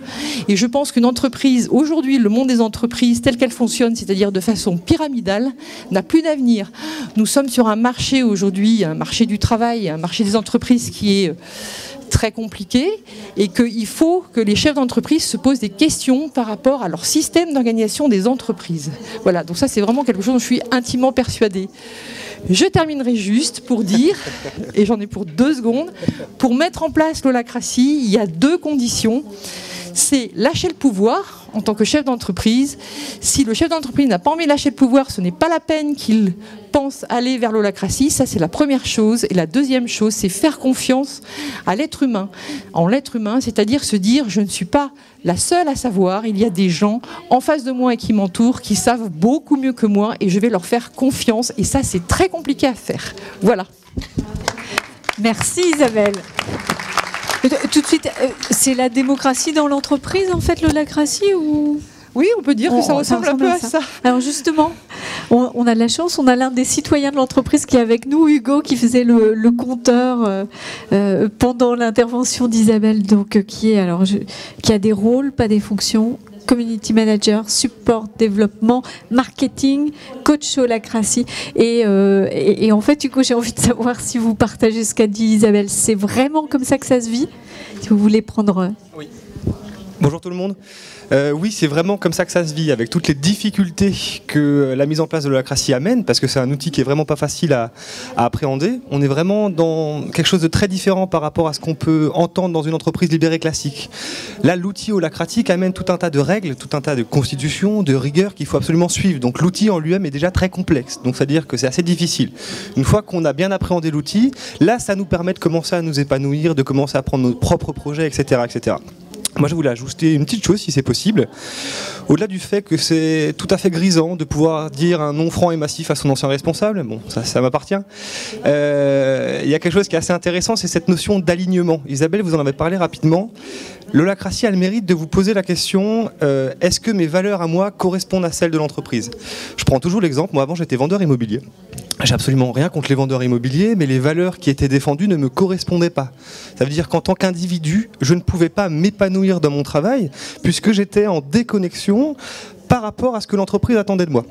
Et je pense qu'une entreprise, aujourd'hui, le monde des entreprises tel qu'elle fonctionne, c'est-à-dire de façon pyramidale, n'a plus d'avenir. Nous sommes sur un marché aujourd'hui, un marché du travail, un marché des entreprises qui est très compliqué et qu'il faut que les chefs d'entreprise se posent des questions par rapport à leur système d'organisation des entreprises. Voilà, donc ça c'est vraiment quelque chose dont je suis intimement persuadée. Je terminerai juste pour dire, et j'en ai pour 2 secondes, pour mettre en place l'holacratie, il y a 2 conditions. C'est lâcher le pouvoir en tant que chef d'entreprise. Si le chef d'entreprise n'a pas envie de lâcher le pouvoir, ce n'est pas la peine qu'il pense aller vers l'holacratie. Ça, c'est la première chose. Et la deuxième chose, c'est faire confiance à l'être humain. En l'être humain, c'est-à-dire se dire, je ne suis pas la seule à savoir. Il y a des gens en face de moi et qui m'entourent qui savent beaucoup mieux que moi et je vais leur faire confiance. Et ça, c'est très compliqué à faire. Voilà. Merci Isabelle. Tout de suite, c'est la démocratie dans l'entreprise, en fait, l'holacratie ou... Oui, on peut dire que ça ressemble un peu à ça. Alors justement, on a de la chance, on a l'un des citoyens de l'entreprise qui est avec nous, Hugo, qui faisait le compteur pendant l'intervention d'Isabelle, donc qui a des rôles, pas des fonctions. Community manager, support, développement, marketing, coach holacratie. Et en fait, Hugo, j'ai envie de savoir si vous partagez ce qu'a dit Isabelle. C'est vraiment comme ça que ça se vit? Si vous voulez prendre... Oui. Bonjour tout le monde. Oui, c'est vraiment comme ça que ça se vit, avec toutes les difficultés que la mise en place de l'holacratie amène, parce que c'est un outil qui est vraiment pas facile à appréhender. On est vraiment dans quelque chose de très différent par rapport à ce qu'on peut entendre dans une entreprise libérée classique. Là, l'outil holacratique amène tout un tas de règles, tout un tas de constitutions, de rigueurs qu'il faut absolument suivre. Donc l'outil en lui-même est déjà très complexe, donc c'est-à-dire que c'est assez difficile. Une fois qu'on a bien appréhendé l'outil, là, ça nous permet de commencer à nous épanouir, de commencer à prendre nos propres projets, etc., etc. Moi, je voulais ajouter une petite chose, si c'est possible. Au-delà du fait que c'est tout à fait grisant de pouvoir dire un non franc et massif à son ancien responsable, bon, ça m'appartient. Il y a quelque chose qui est assez intéressant, c'est cette notion d'alignement. Isabelle, vous en avez parlé rapidement. L'holacratie a le mérite de vous poser la question, est-ce que mes valeurs à moi correspondent à celles de l'entreprise? Je prends toujours l'exemple, moi avant j'étais vendeur immobilier. J'ai absolument rien contre les vendeurs immobiliers, mais les valeurs qui étaient défendues ne me correspondaient pas. Ça veut dire qu'en tant qu'individu, je ne pouvais pas m'épanouir dans mon travail, puisque j'étais en déconnexion par rapport à ce que l'entreprise attendait de moi.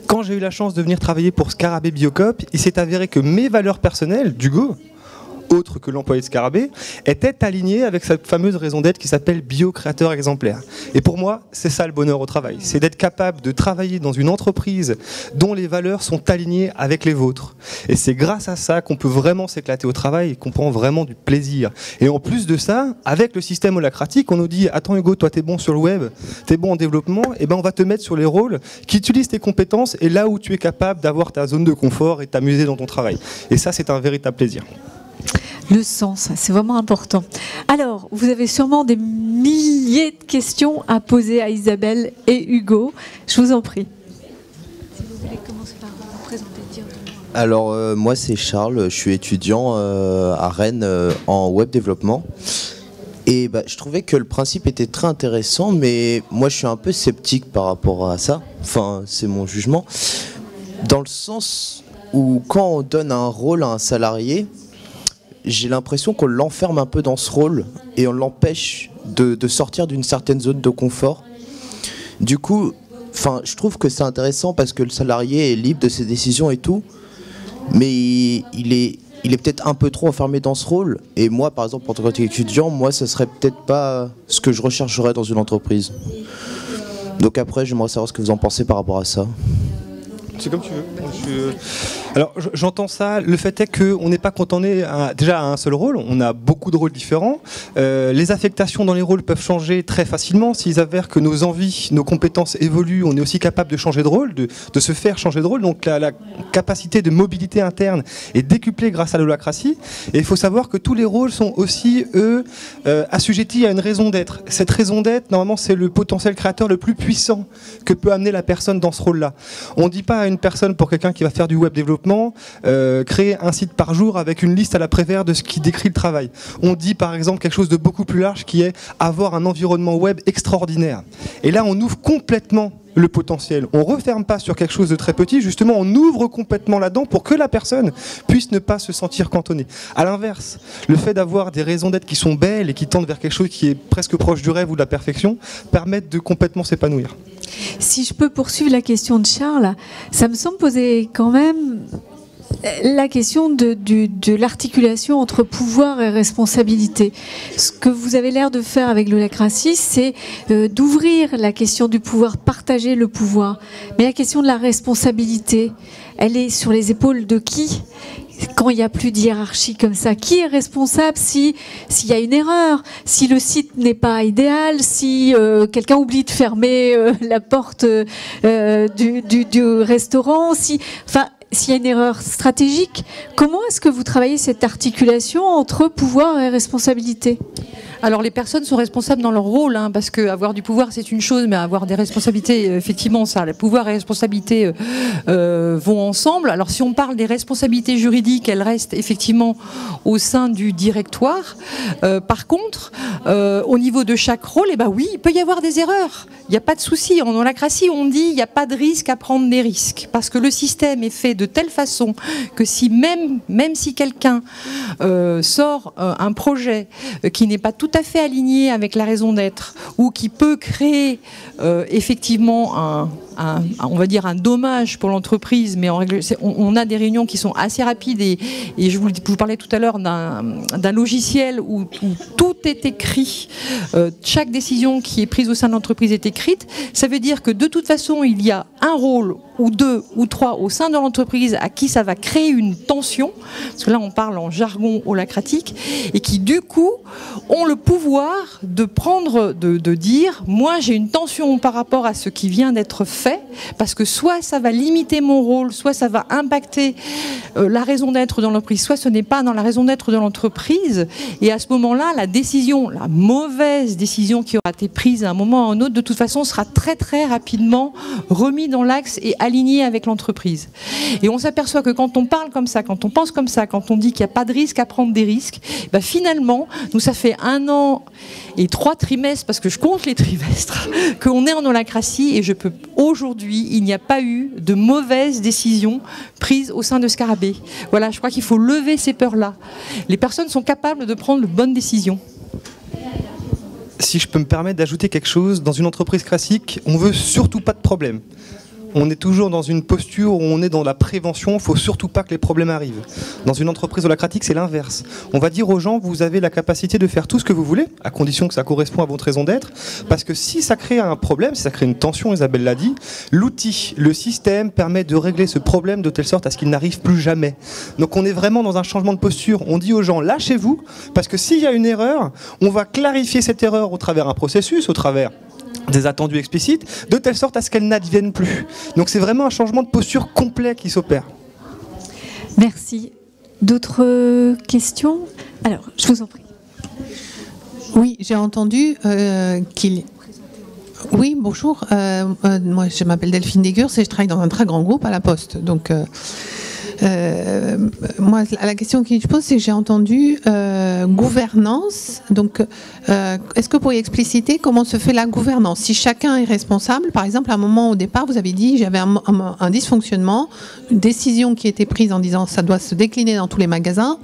Quand j'ai eu la chance de venir travailler pour Scarabée Biocop, il s'est avéré que mes valeurs personnelles, d'Hugo, autre que l'employé de Scarabée, était aligné avec cette fameuse raison d'être qui s'appelle bio-créateur exemplaire. Et pour moi, c'est ça le bonheur au travail. C'est d'être capable de travailler dans une entreprise dont les valeurs sont alignées avec les vôtres. Et c'est grâce à ça qu'on peut vraiment s'éclater au travail et qu'on prend vraiment du plaisir. Et en plus de ça, avec le système holacratique, on nous dit « Attends Hugo, toi t'es bon sur le web, t'es bon en développement, et ben on va te mettre sur les rôles qui utilisent tes compétences et là où tu es capable d'avoir ta zone de confort et t'amuser dans ton travail. » Et ça, c'est un véritable plaisir. le sens, c'est vraiment important. Alors, vous avez sûrement des milliers de questions à poser à Isabelle et Hugo. Je vous en prie. Si vous voulez commencer par vous présenter directement. Alors, moi, c'est Charles, je suis étudiant à Rennes en web développement. Et je trouvais que le principe était très intéressant, mais moi, je suis un peu sceptique par rapport à ça. Enfin, c'est mon jugement. Dans le sens où, quand on donne un rôle à un salarié, j'ai l'impression qu'on l'enferme un peu dans ce rôle et on l'empêche de sortir d'une certaine zone de confort. Du coup, je trouve que c'est intéressant parce que le salarié est libre de ses décisions et tout, mais il est peut-être un peu trop enfermé dans ce rôle. Et moi, par exemple, en tant qu'étudiant, moi, ça serait peut-être pas ce que je rechercherais dans une entreprise. Donc après, j'aimerais savoir ce que vous en pensez par rapport à ça. C'est comme tu veux. Alors j'entends ça, le fait est qu'on n'est pas cantonné déjà à un seul rôle, on a beaucoup de rôles différents. Les affectations dans les rôles peuvent changer très facilement. S'il s'avère que nos envies, nos compétences évoluent, on est aussi capable de changer de rôle, de se faire changer de rôle. Donc la capacité de mobilité interne est décuplée grâce à l'holacratie. Et il faut savoir que tous les rôles sont aussi, eux, assujettis à une raison d'être. Cette raison d'être, normalement, c'est le potentiel créateur le plus puissant que peut amener la personne dans ce rôle-là. On ne dit pas à une personne, pour quelqu'un qui va faire du web développement, créer un site par jour avec une liste à la Prévert de ce qui décrit le travail. On dit par exemple quelque chose de beaucoup plus large qui est avoir un environnement web extraordinaire. Et là on ouvre complètement le potentiel. On ne referme pas sur quelque chose de très petit, justement on ouvre complètement là-dedans pour que la personne puisse ne pas se sentir cantonnée. A l'inverse, le fait d'avoir des raisons d'être qui sont belles et qui tendent vers quelque chose qui est presque proche du rêve ou de la perfection, permettent de complètement s'épanouir. Si je peux poursuivre la question de Charles, ça me semble poser quand même la question de l'articulation entre pouvoir et responsabilité. Ce que vous avez l'air de faire avec l'holacratie, c'est d'ouvrir la question du pouvoir, partager le pouvoir. Mais la question de la responsabilité, elle est sur les épaules de qui ? Quand il n'y a plus de hiérarchie comme ça, qui est responsable s'il y a une erreur, si le site n'est pas idéal, si quelqu'un oublie de fermer la porte du restaurant, s'il y a une erreur stratégique, comment est-ce que vous travaillez cette articulation entre pouvoir et responsabilité ? Alors les personnes sont responsables dans leur rôle, parce que avoir du pouvoir c'est une chose, mais avoir des responsabilités, effectivement, ça, le pouvoir et responsabilité vont ensemble. Alors si on parle des responsabilités juridiques, elles restent effectivement au sein du directoire. Par contre, au niveau de chaque rôle, oui, il peut y avoir des erreurs. Il n'y a pas de souci. En holacratie, on dit il n'y a pas de risque à prendre des risques, parce que le système est fait de telle façon que si même si quelqu'un sort un projet qui n'est pas tout à fait aligné avec la raison d'être ou qui peut créer effectivement on va dire un dommage pour l'entreprise, mais en règle, on a des réunions qui sont assez rapides et je vous parlais tout à l'heure d'un logiciel où tout est écrit, chaque décision qui est prise au sein de l'entreprise est écrite. Ça veut dire que de toute façon il y a un rôle ou deux ou trois au sein de l'entreprise à qui ça va créer une tension, parce que là on parle en jargon holacratique, et qui du coup ont le pouvoir de prendre, de dire moi j'ai une tension par rapport à ce qui vient d'être fait, parce que soit ça va limiter mon rôle, soit ça va impacter la raison d'être de l'entreprise, soit ce n'est pas dans la raison d'être de l'entreprise, et à ce moment-là la décision, la mauvaise décision qui aura été prise à un moment ou à un autre, de toute façon sera très très rapidement remis dans l'axe et aligné avec l'entreprise. Et on s'aperçoit que quand on parle comme ça, quand on pense comme ça, quand on dit qu'il n'y a pas de risque à prendre des risques, finalement, nous ça fait 1 an et 3 trimestres, parce que je compte les trimestres, qu'on est en holacratie, et aujourd'hui, il n'y a pas eu de mauvaise décision prise au sein de Scarabée. Voilà, je crois qu'il faut lever ces peurs-là. Les personnes sont capables de prendre de bonnes décisions. Si je peux me permettre d'ajouter quelque chose, dans une entreprise classique, on veut surtout pas de problème. On est toujours dans une posture où on est dans la prévention, il ne faut surtout pas que les problèmes arrivent. Dans une entreprise holacratique, c'est l'inverse. On va dire aux gens, vous avez la capacité de faire tout ce que vous voulez, à condition que ça correspond à votre raison d'être, parce que si ça crée un problème, si ça crée une tension, Isabelle l'a dit, l'outil, le système permet de régler ce problème de telle sorte à ce qu'il n'arrive plus jamais. Donc on est vraiment dans un changement de posture. On dit aux gens, lâchez-vous, parce que s'il y a une erreur, on va clarifier cette erreur au travers d'un processus, au travers des attendus explicites, de telle sorte à ce qu'elles n'adviennent plus. Donc c'est vraiment un changement de posture complet qui s'opère. Merci. D'autres questions ? Alors, je vous en prie. Oui, j'ai entendu qu'il... Oui, bonjour. Moi, je m'appelle Delphine Desgurs et je travaille dans un très grand groupe à la Poste. Donc, moi, la question que je pose, c'est que j'ai entendu gouvernance. Donc, est-ce que vous pourriez expliciter comment se fait la gouvernance? Si chacun est responsable, par exemple, à un moment au départ, vous avez dit j'avais un dysfonctionnement, une décision qui était prise en disant ça doit se décliner dans tous les magasins.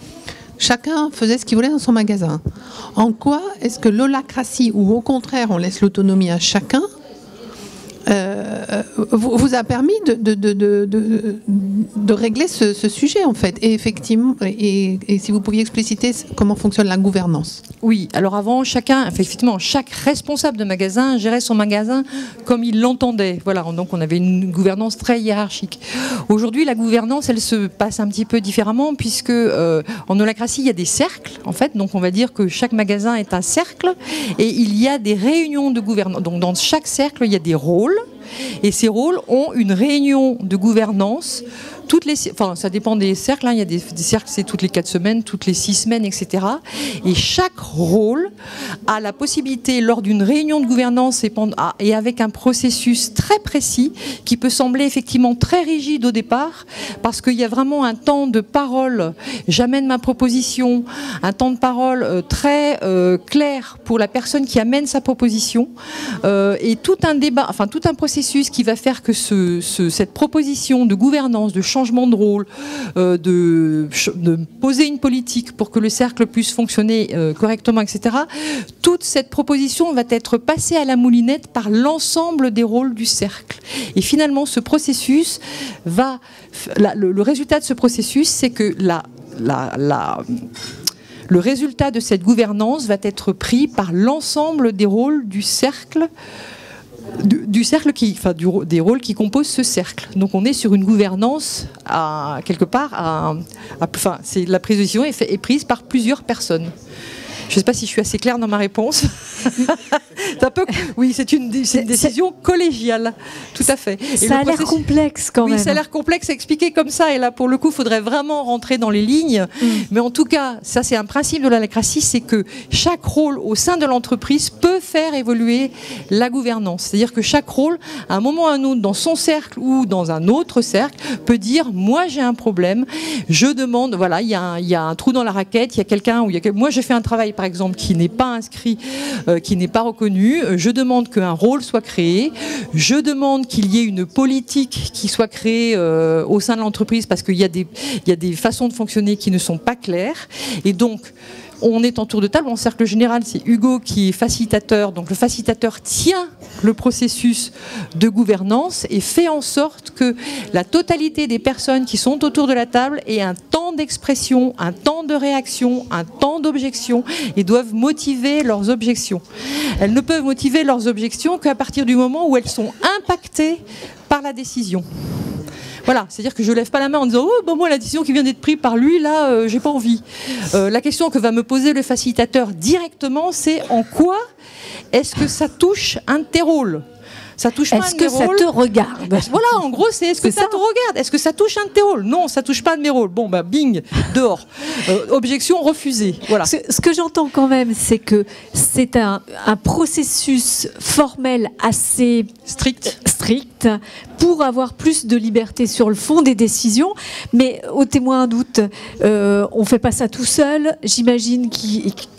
Chacun faisait ce qu'il voulait dans son magasin. En quoi est-ce que l'holacratie, ou au contraire on laisse l'autonomie à chacun, vous a permis de régler ce sujet en fait? Et effectivement, et si vous pouviez expliciter comment fonctionne la gouvernance. Oui, alors avant, effectivement, chaque responsable de magasin gérait son magasin comme il l'entendait. Voilà, donc on avait une gouvernance très hiérarchique. Aujourd'hui, la gouvernance, elle se passe un petit peu différemment puisque en holacratie, il y a des cercles, en fait. Donc on va dire que chaque magasin est un cercle et il y a des réunions de gouvernance. Donc dans chaque cercle, il y a des rôles. Et ces rôles ont une réunion de gouvernance. Ça dépend des cercles. Hein. Il y a des cercles, c'est toutes les 4 semaines, toutes les 6 semaines, etc. Et chaque rôle a la possibilité, lors d'une réunion de gouvernance et avec un processus très précis, qui peut sembler effectivement très rigide au départ, parce qu'il y a vraiment un temps de parole. J'amène ma proposition, un temps de parole très clair pour la personne qui amène sa proposition, et tout un débat, enfin tout un processus qui va faire que cette proposition de gouvernance, de changement de rôle, de poser une politique pour que le cercle puisse fonctionner correctement, etc. Toute cette proposition va être passée à la moulinette par l'ensemble des rôles du cercle. Et finalement, ce processus le résultat de ce processus, c'est que le résultat de cette gouvernance va être pris par l'ensemble des rôles du cercle. Des rôles qui composent ce cercle. Donc on est sur une gouvernance la prise de décision est prise par plusieurs personnes. Je ne sais pas si je suis assez claire dans ma réponse. Oui, c'est une décision collégiale, tout à fait. Et ça a l'air complexe quand même. Oui, ça a l'air complexe à expliquer comme ça. Et là, pour le coup, il faudrait vraiment rentrer dans les lignes. Mais en tout cas, ça c'est un principe de l'holacratie, c'est que chaque rôle au sein de l'entreprise peut faire évoluer la gouvernance. C'est-à-dire que chaque rôle, à un moment ou à un autre, dans son cercle ou dans un autre cercle, peut dire moi j'ai un problème, je demande, voilà, il y a un trou dans la raquette, il y a quelqu'un, moi j'ai fait un travail par exemple qui n'est pas inscrit, qui n'est pas reconnu, je demande qu'un rôle soit créé, je demande qu'il y ait une politique qui soit créée au sein de l'entreprise parce qu'il y a des façons de fonctionner qui ne sont pas claires. Et donc on est en tour de table, en cercle général, c'est Hugo qui est facilitateur. Donc le facilitateur tient le processus de gouvernance et fait en sorte que la totalité des personnes qui sont autour de la table aient un temps d'expression, un temps de réaction, un temps d'objection et doivent motiver leurs objections. Elles ne peuvent motiver leurs objections qu'à partir du moment où elles sont impactées par la décision. Voilà, c'est-à-dire que je ne lève pas la main en disant « Oh, moi, la décision qui vient d'être prise par lui, là, j'ai pas envie. » La question que va me poser le facilitateur directement, c'est en quoi est-ce que ça touche un de tes rôles ? Ça touche pas un de mes rôles. Est-ce que ça te regarde ? Voilà, en gros, c'est est-ce que ça te regarde ? Est-ce que ça touche un de tes rôles ? Non, ça touche pas un de mes rôles. Bon, bah, bing, dehors. Objection refusée. Voilà. Ce que j'entends quand même, c'est que c'est un processus formel assez strict pour avoir plus de liberté sur le fond des décisions. Mais au témoin d'un doute, on fait pas ça tout seul. J'imagine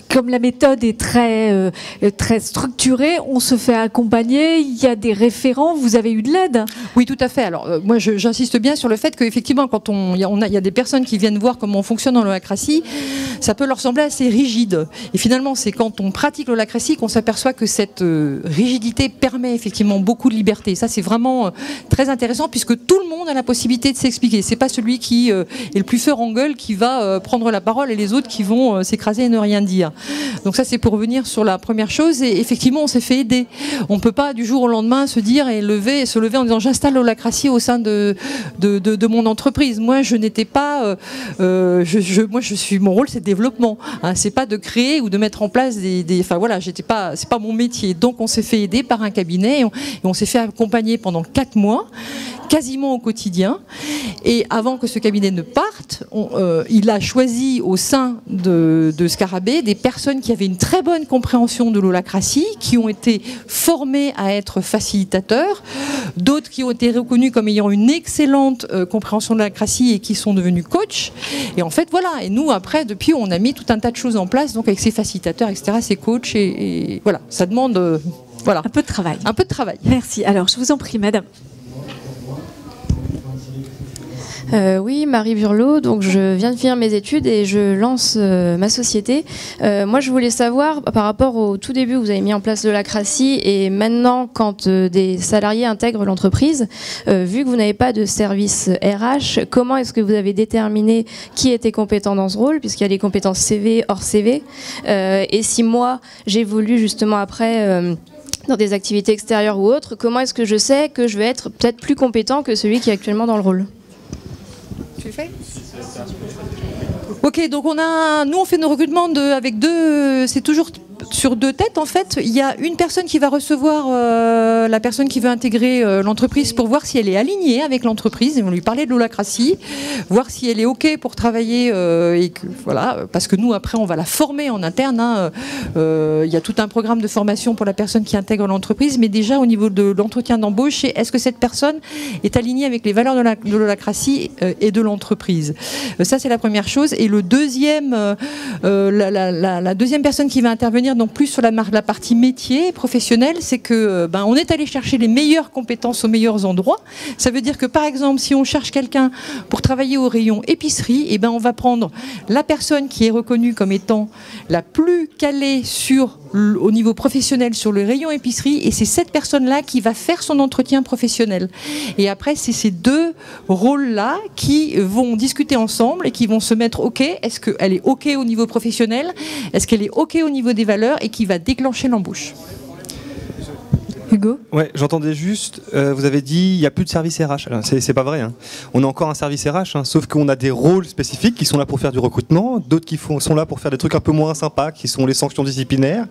comme la méthode est très structurée, on se fait accompagner, il y a des référents, vous avez eu de l'aide ? Oui, tout à fait. Alors, moi, j'insiste bien sur le fait qu'effectivement, quand il y a des personnes qui viennent voir comment on fonctionne dans l'holacratie, ça peut leur sembler assez rigide. Et finalement, c'est quand on pratique l'holacratie qu'on s'aperçoit que cette rigidité permet effectivement beaucoup de liberté. Et ça, c'est vraiment très intéressant puisque tout le monde a la possibilité de s'expliquer. C'est pas celui qui est le plus fort en gueule qui va prendre la parole et les autres qui vont s'écraser et ne rien dire. Donc ça, c'est pour revenir sur la première chose. Et effectivement, on s'est fait aider. On ne peut pas du jour au lendemain se dire et se lever en disant j'installe l'holacratie au sein de mon entreprise. Moi, je n'étais pas... mon rôle, c'est le développement. Hein, c'est pas de créer ou de mettre en place enfin voilà, c'est pas mon métier. Donc on s'est fait aider par un cabinet et on s'est fait accompagner pendant 4 mois, quasiment au quotidien. Et avant que ce cabinet ne parte, il a choisi au sein de Scarabée des personnes qui avaient une très bonne compréhension de l'holacratie, qui ont été formées à être facilitateurs, d'autres qui ont été reconnus comme ayant une excellente compréhension de l'holacratie et qui sont devenus coachs. Et en fait, voilà. Et nous, après, depuis, on a mis tout un tas de choses en place, donc avec ces facilitateurs, etc., ces coachs, et voilà. Ça demande... voilà. Un peu de travail. Un peu de travail. Merci. Alors, je vous en prie, madame. Oui, Marie Burlot, donc je viens de finir mes études et je lance ma société. Moi, je voulais savoir, par rapport au tout début où vous avez mis en place l'holacratie et maintenant, quand des salariés intègrent l'entreprise, vu que vous n'avez pas de service RH, comment est-ce que vous avez déterminé qui était compétent dans ce rôle, puisqu'il y a les compétences CV, hors CV, et si moi, j'évolue justement après... dans des activités extérieures ou autres, comment est-ce que je sais que je vais être peut-être plus compétent que celui qui est actuellement dans le rôle ? Tu le fais ? Ok, donc nous on fait nos recrutements avec deux, c'est toujours sur 2 têtes en fait. Il y a une personne qui va recevoir la personne qui veut intégrer l'entreprise pour voir si elle est alignée avec l'entreprise, et on lui parlait de l'holacratie, voir si elle est ok pour travailler et que voilà, parce que nous après on va la former en interne. Hein. Il y a tout un programme de formation pour la personne qui intègre l'entreprise, mais déjà au niveau de l'entretien d'embauche, c'est est-ce que cette personne est alignée avec les valeurs de l'holacratie et de l'entreprise. Ça c'est la première chose. Et le deuxième, la deuxième personne qui va intervenir donc plus sur la partie métier professionnel, c'est que on est allé chercher les meilleures compétences aux meilleurs endroits. Ça veut dire que par exemple, si on cherche quelqu'un pour travailler au rayon épicerie, et on va prendre la personne qui est reconnue comme étant la plus calée au niveau professionnel sur le rayon épicerie, et c'est cette personne-là qui va faire son entretien professionnel. Et après, c'est ces 2 rôles-là qui vont discuter ensemble et qui vont se mettre OK. Est-ce qu'elle est OK au niveau professionnel ? Est-ce qu'elle est OK au niveau des valeurs ? Et qui va déclencher l'embauche. Hugo ? Ouais, j'entendais juste, vous avez dit il n'y a plus de service RH. Alors, c'est pas vrai. Hein. On a encore un service RH, hein, sauf qu'on a des rôles spécifiques qui sont là pour faire du recrutement, d'autres qui sont là pour faire des trucs un peu moins sympas, qui sont les sanctions disciplinaires,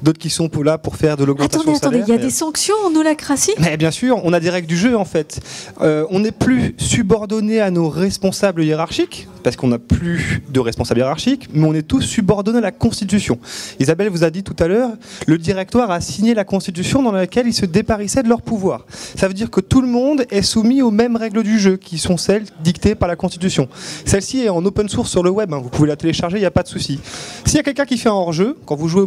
d'autres qui sont là pour faire de l'augmentation de salaire. Attendez, il y a des sanctions en holacratie ? Mais bien sûr, on a des règles du jeu en fait. On n'est plus subordonné à nos responsables hiérarchiques, parce qu'on n'a plus de responsables hiérarchiques, mais on est tous subordonnés à la Constitution. Isabelle vous a dit tout à l'heure, le directoire a signé la Constitution dans laquelle ils se déparissaient de leur pouvoir. Ça veut dire que tout le monde est soumis aux mêmes règles du jeu, qui sont celles dictées par la Constitution. Celle-ci est en open source sur le web, hein, vous pouvez la télécharger, il n'y a pas de souci. S'il y a quelqu'un qui fait un hors-jeu, quand vous jouez au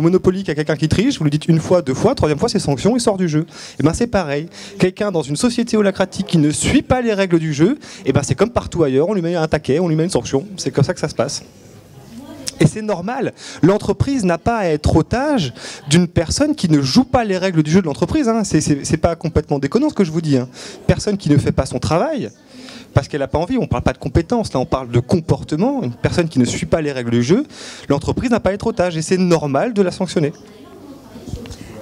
Monopoly, qu'il y a quelqu'un qui triche, vous lui dites 1 fois, 2 fois, 3e fois, c'est sanction, il sort du jeu. Et c'est pareil. Quelqu'un dans une société holacratique qui ne suit pas les règles du jeu, c'est comme partout ailleurs, on lui met un taquet, on lui met une sanction. C'est comme ça que ça se passe. Et c'est normal. L'entreprise n'a pas à être otage d'une personne qui ne joue pas les règles du jeu de l'entreprise. Hein. C'est pas complètement déconnant ce que je vous dis. Hein. Personne qui ne fait pas son travail parce qu'elle n'a pas envie. On ne parle pas de compétences, là on parle de comportement. Une personne qui ne suit pas les règles du jeu, l'entreprise n'a pas à être otage. Et c'est normal de la sanctionner.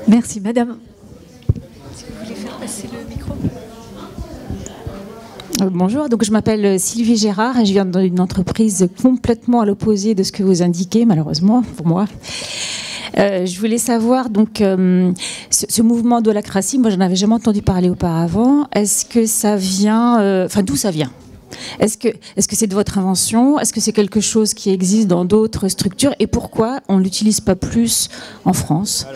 Merci, madame. Est-ce que vous voulez faire passer le micro ? Bonjour, donc je m'appelle Sylvie Gérard et je viens d'une entreprise complètement à l'opposé de ce que vous indiquez, malheureusement pour moi. Je voulais savoir, donc, ce mouvement d'holacratie, moi je n'en avais jamais entendu parler auparavant. Est-ce que ça vient, d'où ça vient ? Est-ce que c'est de votre invention ? Est-ce que c'est quelque chose qui existe dans d'autres structures ? Et pourquoi on ne l'utilise pas plus en France ?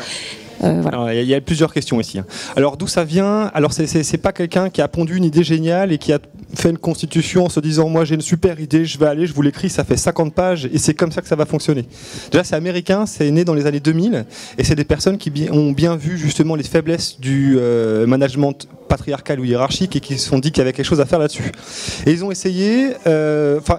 Voilà. Alors, il y a plusieurs questions ici. Alors d'où ça vient ? Alors c'est pas quelqu'un qui a pondu une idée géniale et qui a fait une constitution en se disant moi j'ai une super idée, je vais aller, je vous l'écris, ça fait 50 pages et c'est comme ça que ça va fonctionner. Déjà c'est américain, c'est né dans les années 2000 et c'est des personnes qui ont bien vu justement les faiblesses du management patriarcales ou hiérarchiques et qui se sont dit qu'il y avait quelque chose à faire là-dessus. Et ils ont essayé,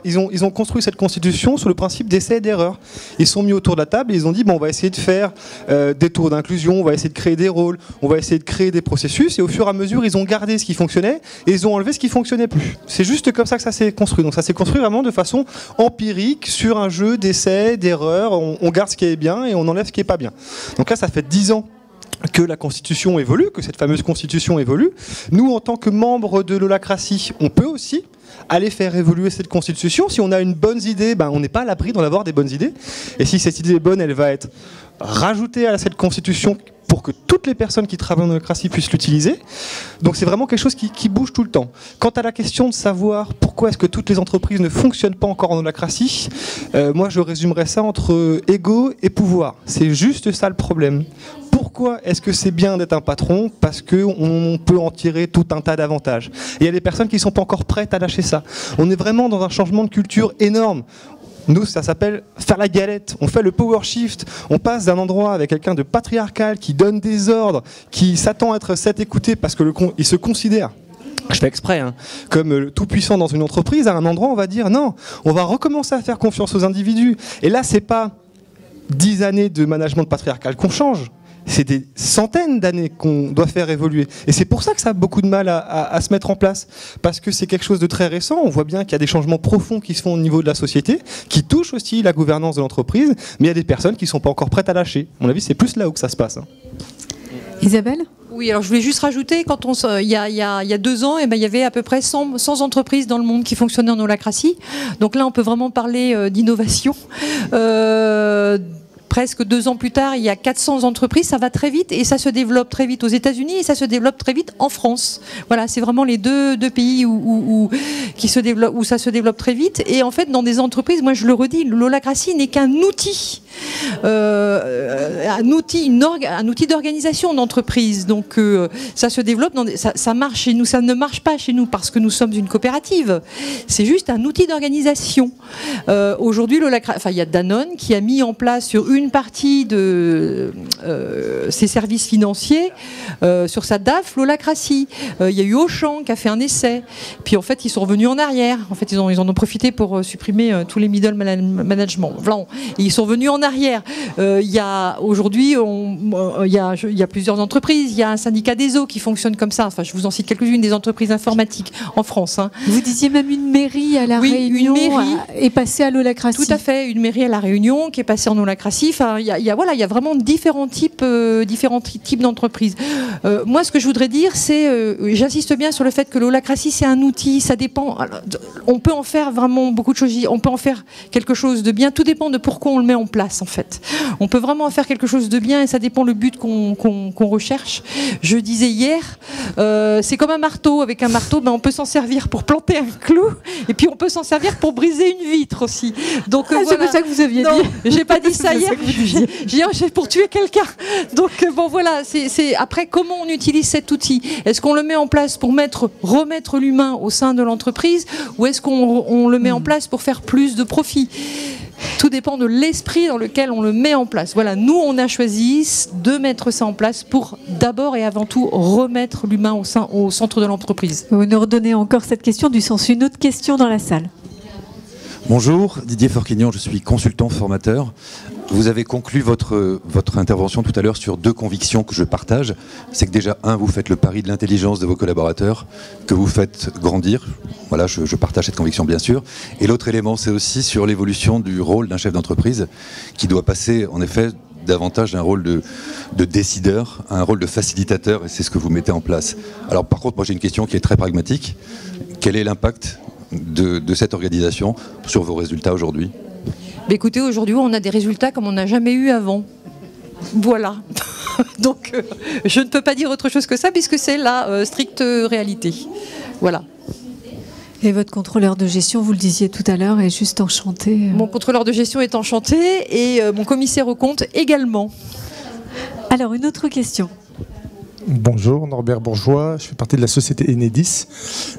ils ont construit cette constitution sur le principe d'essai et d'erreur. Ils sont mis autour de la table et ils ont dit, bon, on va essayer de faire des tours d'inclusion, on va essayer de créer des rôles, on va essayer de créer des processus, et au fur et à mesure, ils ont gardé ce qui fonctionnait et ils ont enlevé ce qui fonctionnait plus. C'est juste comme ça que ça s'est construit. Donc ça s'est construit vraiment de façon empirique sur un jeu d'essais, d'erreurs. On garde ce qui est bien et on enlève ce qui est pas bien. Donc là, ça fait 10 ans que la Constitution évolue, que cette fameuse Constitution évolue. Nous, en tant que membres de l'holacratie, on peut aussi aller faire évoluer cette Constitution. Si on a une bonne idée, on n'est pas à l'abri d'en avoir des bonnes idées. Et si cette idée est bonne, elle va être rajoutée à cette Constitution pour que toutes les personnes qui travaillent en holacratie puissent l'utiliser. Donc c'est vraiment quelque chose qui bouge tout le temps. Quant à la question de savoir pourquoi est-ce que toutes les entreprises ne fonctionnent pas encore en holacratie, moi je résumerais ça entre ego et pouvoir. C'est juste ça le problème. Pourquoi est-ce que c'est bien d'être un patron? Parce qu'on peut en tirer tout un tas d'avantages. Et il y a des personnes qui ne sont pas encore prêtes à lâcher ça. On est vraiment dans un changement de culture énorme. Nous, ça s'appelle faire la galette. On fait le power shift. On passe d'un endroit avec quelqu'un de patriarcal qui donne des ordres, qui s'attend à être écouté parce qu'il se considère, je fais exprès, comme tout puissant dans une entreprise. À un endroit, on va dire non, on va recommencer à faire confiance aux individus. Et là, c'est pas 10 années de management patriarcal qu'on change. C'est des centaines d'années qu'on doit faire évoluer. Et c'est pour ça que ça a beaucoup de mal à se mettre en place. Parce que c'est quelque chose de très récent. On voit bien qu'il y a des changements profonds qui se font au niveau de la société, qui touchent aussi la gouvernance de l'entreprise, mais il y a des personnes qui ne sont pas encore prêtes à lâcher. À mon avis, c'est plus là où que ça se passe. Isabelle ? Oui, alors je voulais juste rajouter, il y a 2 ans, il y avait à peu près 100 entreprises dans le monde qui fonctionnaient en holacratie. Donc là, on peut vraiment parler d'innovation. Presque 2 ans plus tard, il y a 400 entreprises, ça va très vite et ça se développe très vite aux États-Unis et ça se développe très vite en France. Voilà, c'est vraiment les deux pays où ça se développe très vite. Et en fait, dans des entreprises, moi je le redis, l'holacratie n'est qu'un outil. Un outil d'organisation d'entreprise. Donc ça se développe, ça marche chez nous, ça ne marche pas chez nous parce que nous sommes une coopérative. C'est juste un outil d'organisation. Aujourd'hui, il y a Danone qui a mis en place sur une partie de ses services financiers, sur sa DAF, l'holacratie. Il y a eu Auchan qui a fait un essai. Puis en fait, ils sont revenus en arrière. En fait, ils en ont profité pour supprimer tous les middle management. Et ils sont revenus en arrière. Il y a aujourd'hui, il y a plusieurs entreprises. Il y a un syndicat des eaux qui fonctionne comme ça. Enfin, je vous en cite quelques-unes des entreprises informatiques en France. Vous disiez même une mairie à La Réunion est passée à l'holacratie. Tout à fait, une mairie à La Réunion qui est passée en holacratie. Enfin, il y a vraiment différents types d'entreprises. Moi, ce que je voudrais dire, c'est, j'insiste bien sur le fait que l'holacratie, c'est un outil. Ça dépend. On peut en faire vraiment beaucoup de choses. On peut en faire quelque chose de bien. Tout dépend de pourquoi on le met en place, en fait. On peut vraiment en faire quelque chose de bien et ça dépend le but qu'on recherche. Je disais hier, c'est comme un marteau. Avec un marteau, on peut s'en servir pour planter un clou et puis on peut s'en servir pour briser une vitre aussi. Donc voilà. C'est ça que vous aviez dit. J'ai pas dit ça hier. J'ai dit pour tuer quelqu'un. Donc bon voilà. C'est après comment on utilise cet outil. Est-ce qu'on le met en place pour remettre l'humain au sein de l'entreprise ou est-ce qu'on le met en place pour faire plus de profit? Tout dépend de l'esprit dans lequel on le met en place. Voilà, nous, on a choisi de mettre ça en place pour d'abord et avant tout remettre l'humain au centre de l'entreprise. Vous nous redonnez encore cette question du sens. Une autre question dans la salle. Bonjour, Didier Forquignon, je suis consultant formateur. Vous avez conclu votre intervention tout à l'heure sur 2 convictions que je partage. C'est que déjà, vous faites le pari de l'intelligence de vos collaborateurs, que vous faites grandir. Voilà, je partage cette conviction bien sûr. Et l'autre élément, c'est aussi sur l'évolution du rôle d'un chef d'entreprise qui doit passer en effet davantage d'un rôle de décideur à un rôle de facilitateur, et c'est ce que vous mettez en place. Alors par contre, moi j'ai une question qui est très pragmatique. Quel est l'impact de cette organisation sur vos résultats aujourd'hui? Écoutez, aujourd'hui, on a des résultats comme on n'a jamais eu avant. Voilà. Donc, je ne peux pas dire autre chose que ça, puisque c'est la stricte réalité. Voilà. Et votre contrôleur de gestion, vous le disiez tout à l'heure, est juste enchanté. Mon contrôleur de gestion est enchanté, et mon commissaire aux comptes également. Alors, une autre question. Bonjour, Norbert Bourgeois, je fais partie de la société Enedis.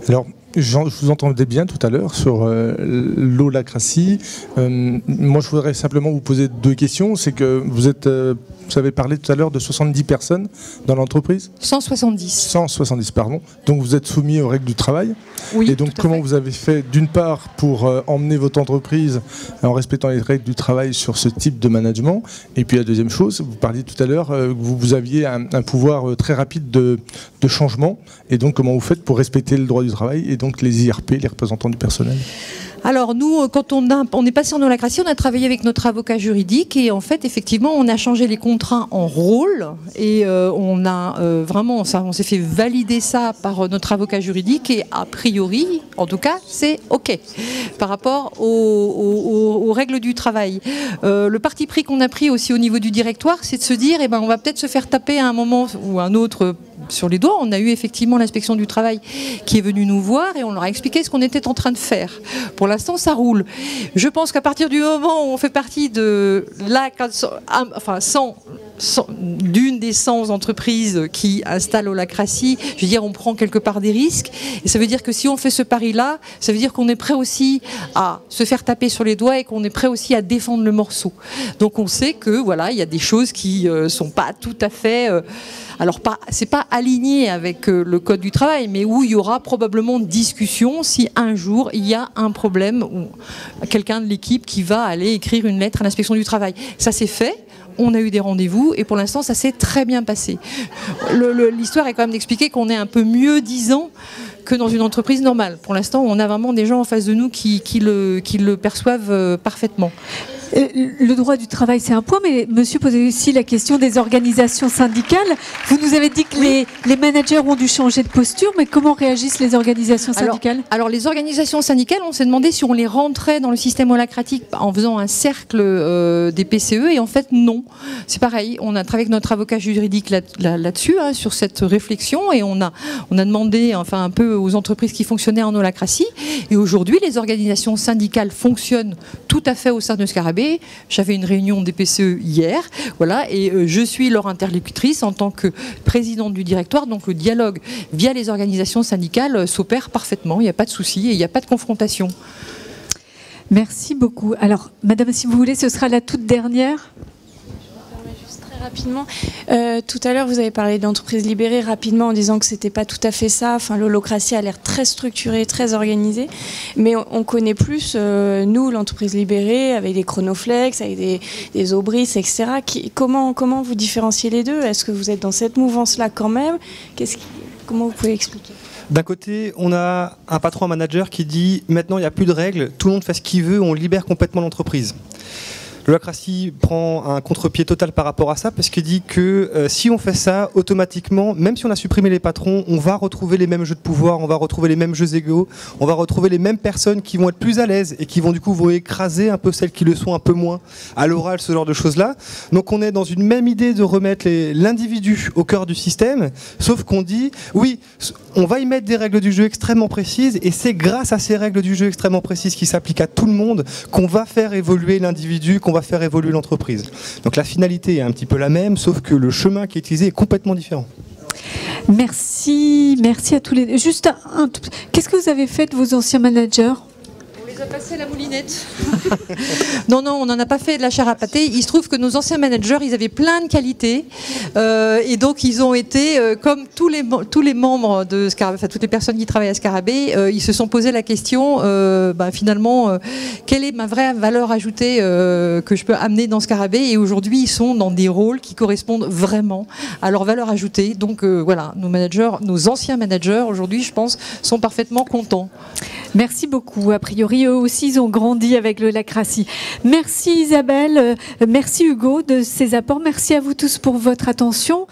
Alors, Je vous entendais bien tout à l'heure sur l'holacratie. Moi, je voudrais simplement vous poser 2 questions. C'est que vous avez parlé tout à l'heure de 70 personnes dans l'entreprise ? 170. 170, pardon. Donc vous êtes soumis aux règles du travail. Oui. Et donc comment vous avez fait, d'une part, pour emmener votre entreprise en respectant les règles du travail sur ce type de management ? Et puis la deuxième chose, vous parliez tout à l'heure que vous aviez un pouvoir très rapide de changement. Et donc comment vous faites pour respecter le droit du travail et donc les IRP, les représentants du personnel ? Alors nous, quand on est passé en holacratie, on a travaillé avec notre avocat juridique et en fait, effectivement, on a changé les contrats en rôle et on a on s'est fait valider ça par notre avocat juridique et a priori, en tout cas, c'est OK par rapport aux règles du travail. Le parti pris qu'on a pris aussi au niveau du directoire, c'est de se dire, on va peut-être se faire taper à un moment ou à un autre sur les doigts. On a eu effectivement l'inspection du travail qui est venue nous voir et on leur a expliqué ce qu'on était en train de faire. Pour l'instant, ça roule. Je pense qu'à partir du moment où on fait partie de d'une des 100 entreprises qui installent holacratie, je veux dire, on prend quelque part des risques. Et ça veut dire que si on fait ce pari-là, ça veut dire qu'on est prêt aussi à se faire taper sur les doigts et qu'on est prêt aussi à défendre le morceau. Donc on sait que voilà, il y a des choses qui sont pas tout à fait... c'est pas aligné avec le code du travail, mais où il y aura probablement discussion si un jour il y a un problème ou quelqu'un de l'équipe qui va aller écrire une lettre à l'inspection du travail. Ça c'est fait. On a eu des rendez-vous et pour l'instant ça s'est très bien passé. L'histoire est quand même d'expliquer qu'on est un peu mieux disant que dans une entreprise normale. Pour l'instant, on a vraiment des gens en face de nous qui le perçoivent parfaitement. Le droit du travail, c'est un point, mais monsieur posait aussi la question des organisations syndicales. Vous nous avez dit que les managers ont dû changer de posture, mais comment réagissent les organisations syndicales ? Alors les organisations syndicales, on s'est demandé si on les rentrait dans le système holacratique en faisant un cercle des PCE, et en fait non. C'est pareil, on a travaillé avec notre avocat juridique là-dessus, sur cette réflexion, et on a demandé un peu aux entreprises qui fonctionnaient en holacratie, et aujourd'hui les organisations syndicales fonctionnent tout à fait au sein de Scarabée. J'avais une réunion des PCE hier, voilà, et je suis leur interlocutrice en tant que présidente du directoire, donc le dialogue via les organisations syndicales s'opère parfaitement, il n'y a pas de souci et il n'y a pas de confrontation. Merci beaucoup. Alors, madame, si vous voulez, ce sera la toute dernière. Rapidement, tout à l'heure vous avez parlé d'entreprises libérées rapidement en disant que c'était pas tout à fait ça. L'holacratie a l'air très structurée, très organisée, mais on connaît plus nous l'entreprise libérée avec des Chronoflex, avec des Aubris, etc. Comment vous différenciez les deux? Est-ce que vous êtes dans cette mouvance-là quand même? Comment vous pouvez expliquer? D'un côté, on a un patron, un manager qui dit maintenant il n'y a plus de règles, tout le monde fait ce qu'il veut, on libère complètement l'entreprise. L'holacratie prend un contre-pied total par rapport à ça parce qu'il dit que si on fait ça, automatiquement, même si on a supprimé les patrons, on va retrouver les mêmes jeux de pouvoir, on va retrouver les mêmes jeux égaux, on va retrouver les mêmes personnes qui vont être plus à l'aise et qui vont du coup vous écraser un peu celles qui le sont un peu moins à l'oral, ce genre de choses-là. Donc on est dans une même idée de remettre l'individu au cœur du système, sauf qu'on dit, oui, on va y mettre des règles du jeu extrêmement précises et c'est grâce à ces règles du jeu extrêmement précises qui s'appliquent à tout le monde qu'on va faire évoluer l'individu, qu'on va faire évoluer l'entreprise. Donc la finalité est un petit peu la même, sauf que le chemin qui est utilisé est complètement différent. Merci à tous les deux. Juste qu'est-ce que vous avez fait de vos anciens managers ? On les a passés à la moulinette. Non, on n'en a pas fait de la chair à pâté. Il se trouve que nos anciens managers, ils avaient plein de qualités. Et donc, ils ont été, comme tous les membres de Scarabée, toutes les personnes qui travaillent à Scarabée, ils se sont posé la question, finalement, quelle est ma vraie valeur ajoutée que je peux amener dans Scarabée? Et aujourd'hui, ils sont dans des rôles qui correspondent vraiment à leur valeur ajoutée. Donc, voilà, nos anciens managers, aujourd'hui, je pense, sont parfaitement contents. Merci beaucoup. A priori, eux aussi, ils ont grandi avec l'holacratie. Merci Isabelle, merci Hugo de ces apports. Merci à vous tous pour votre attention.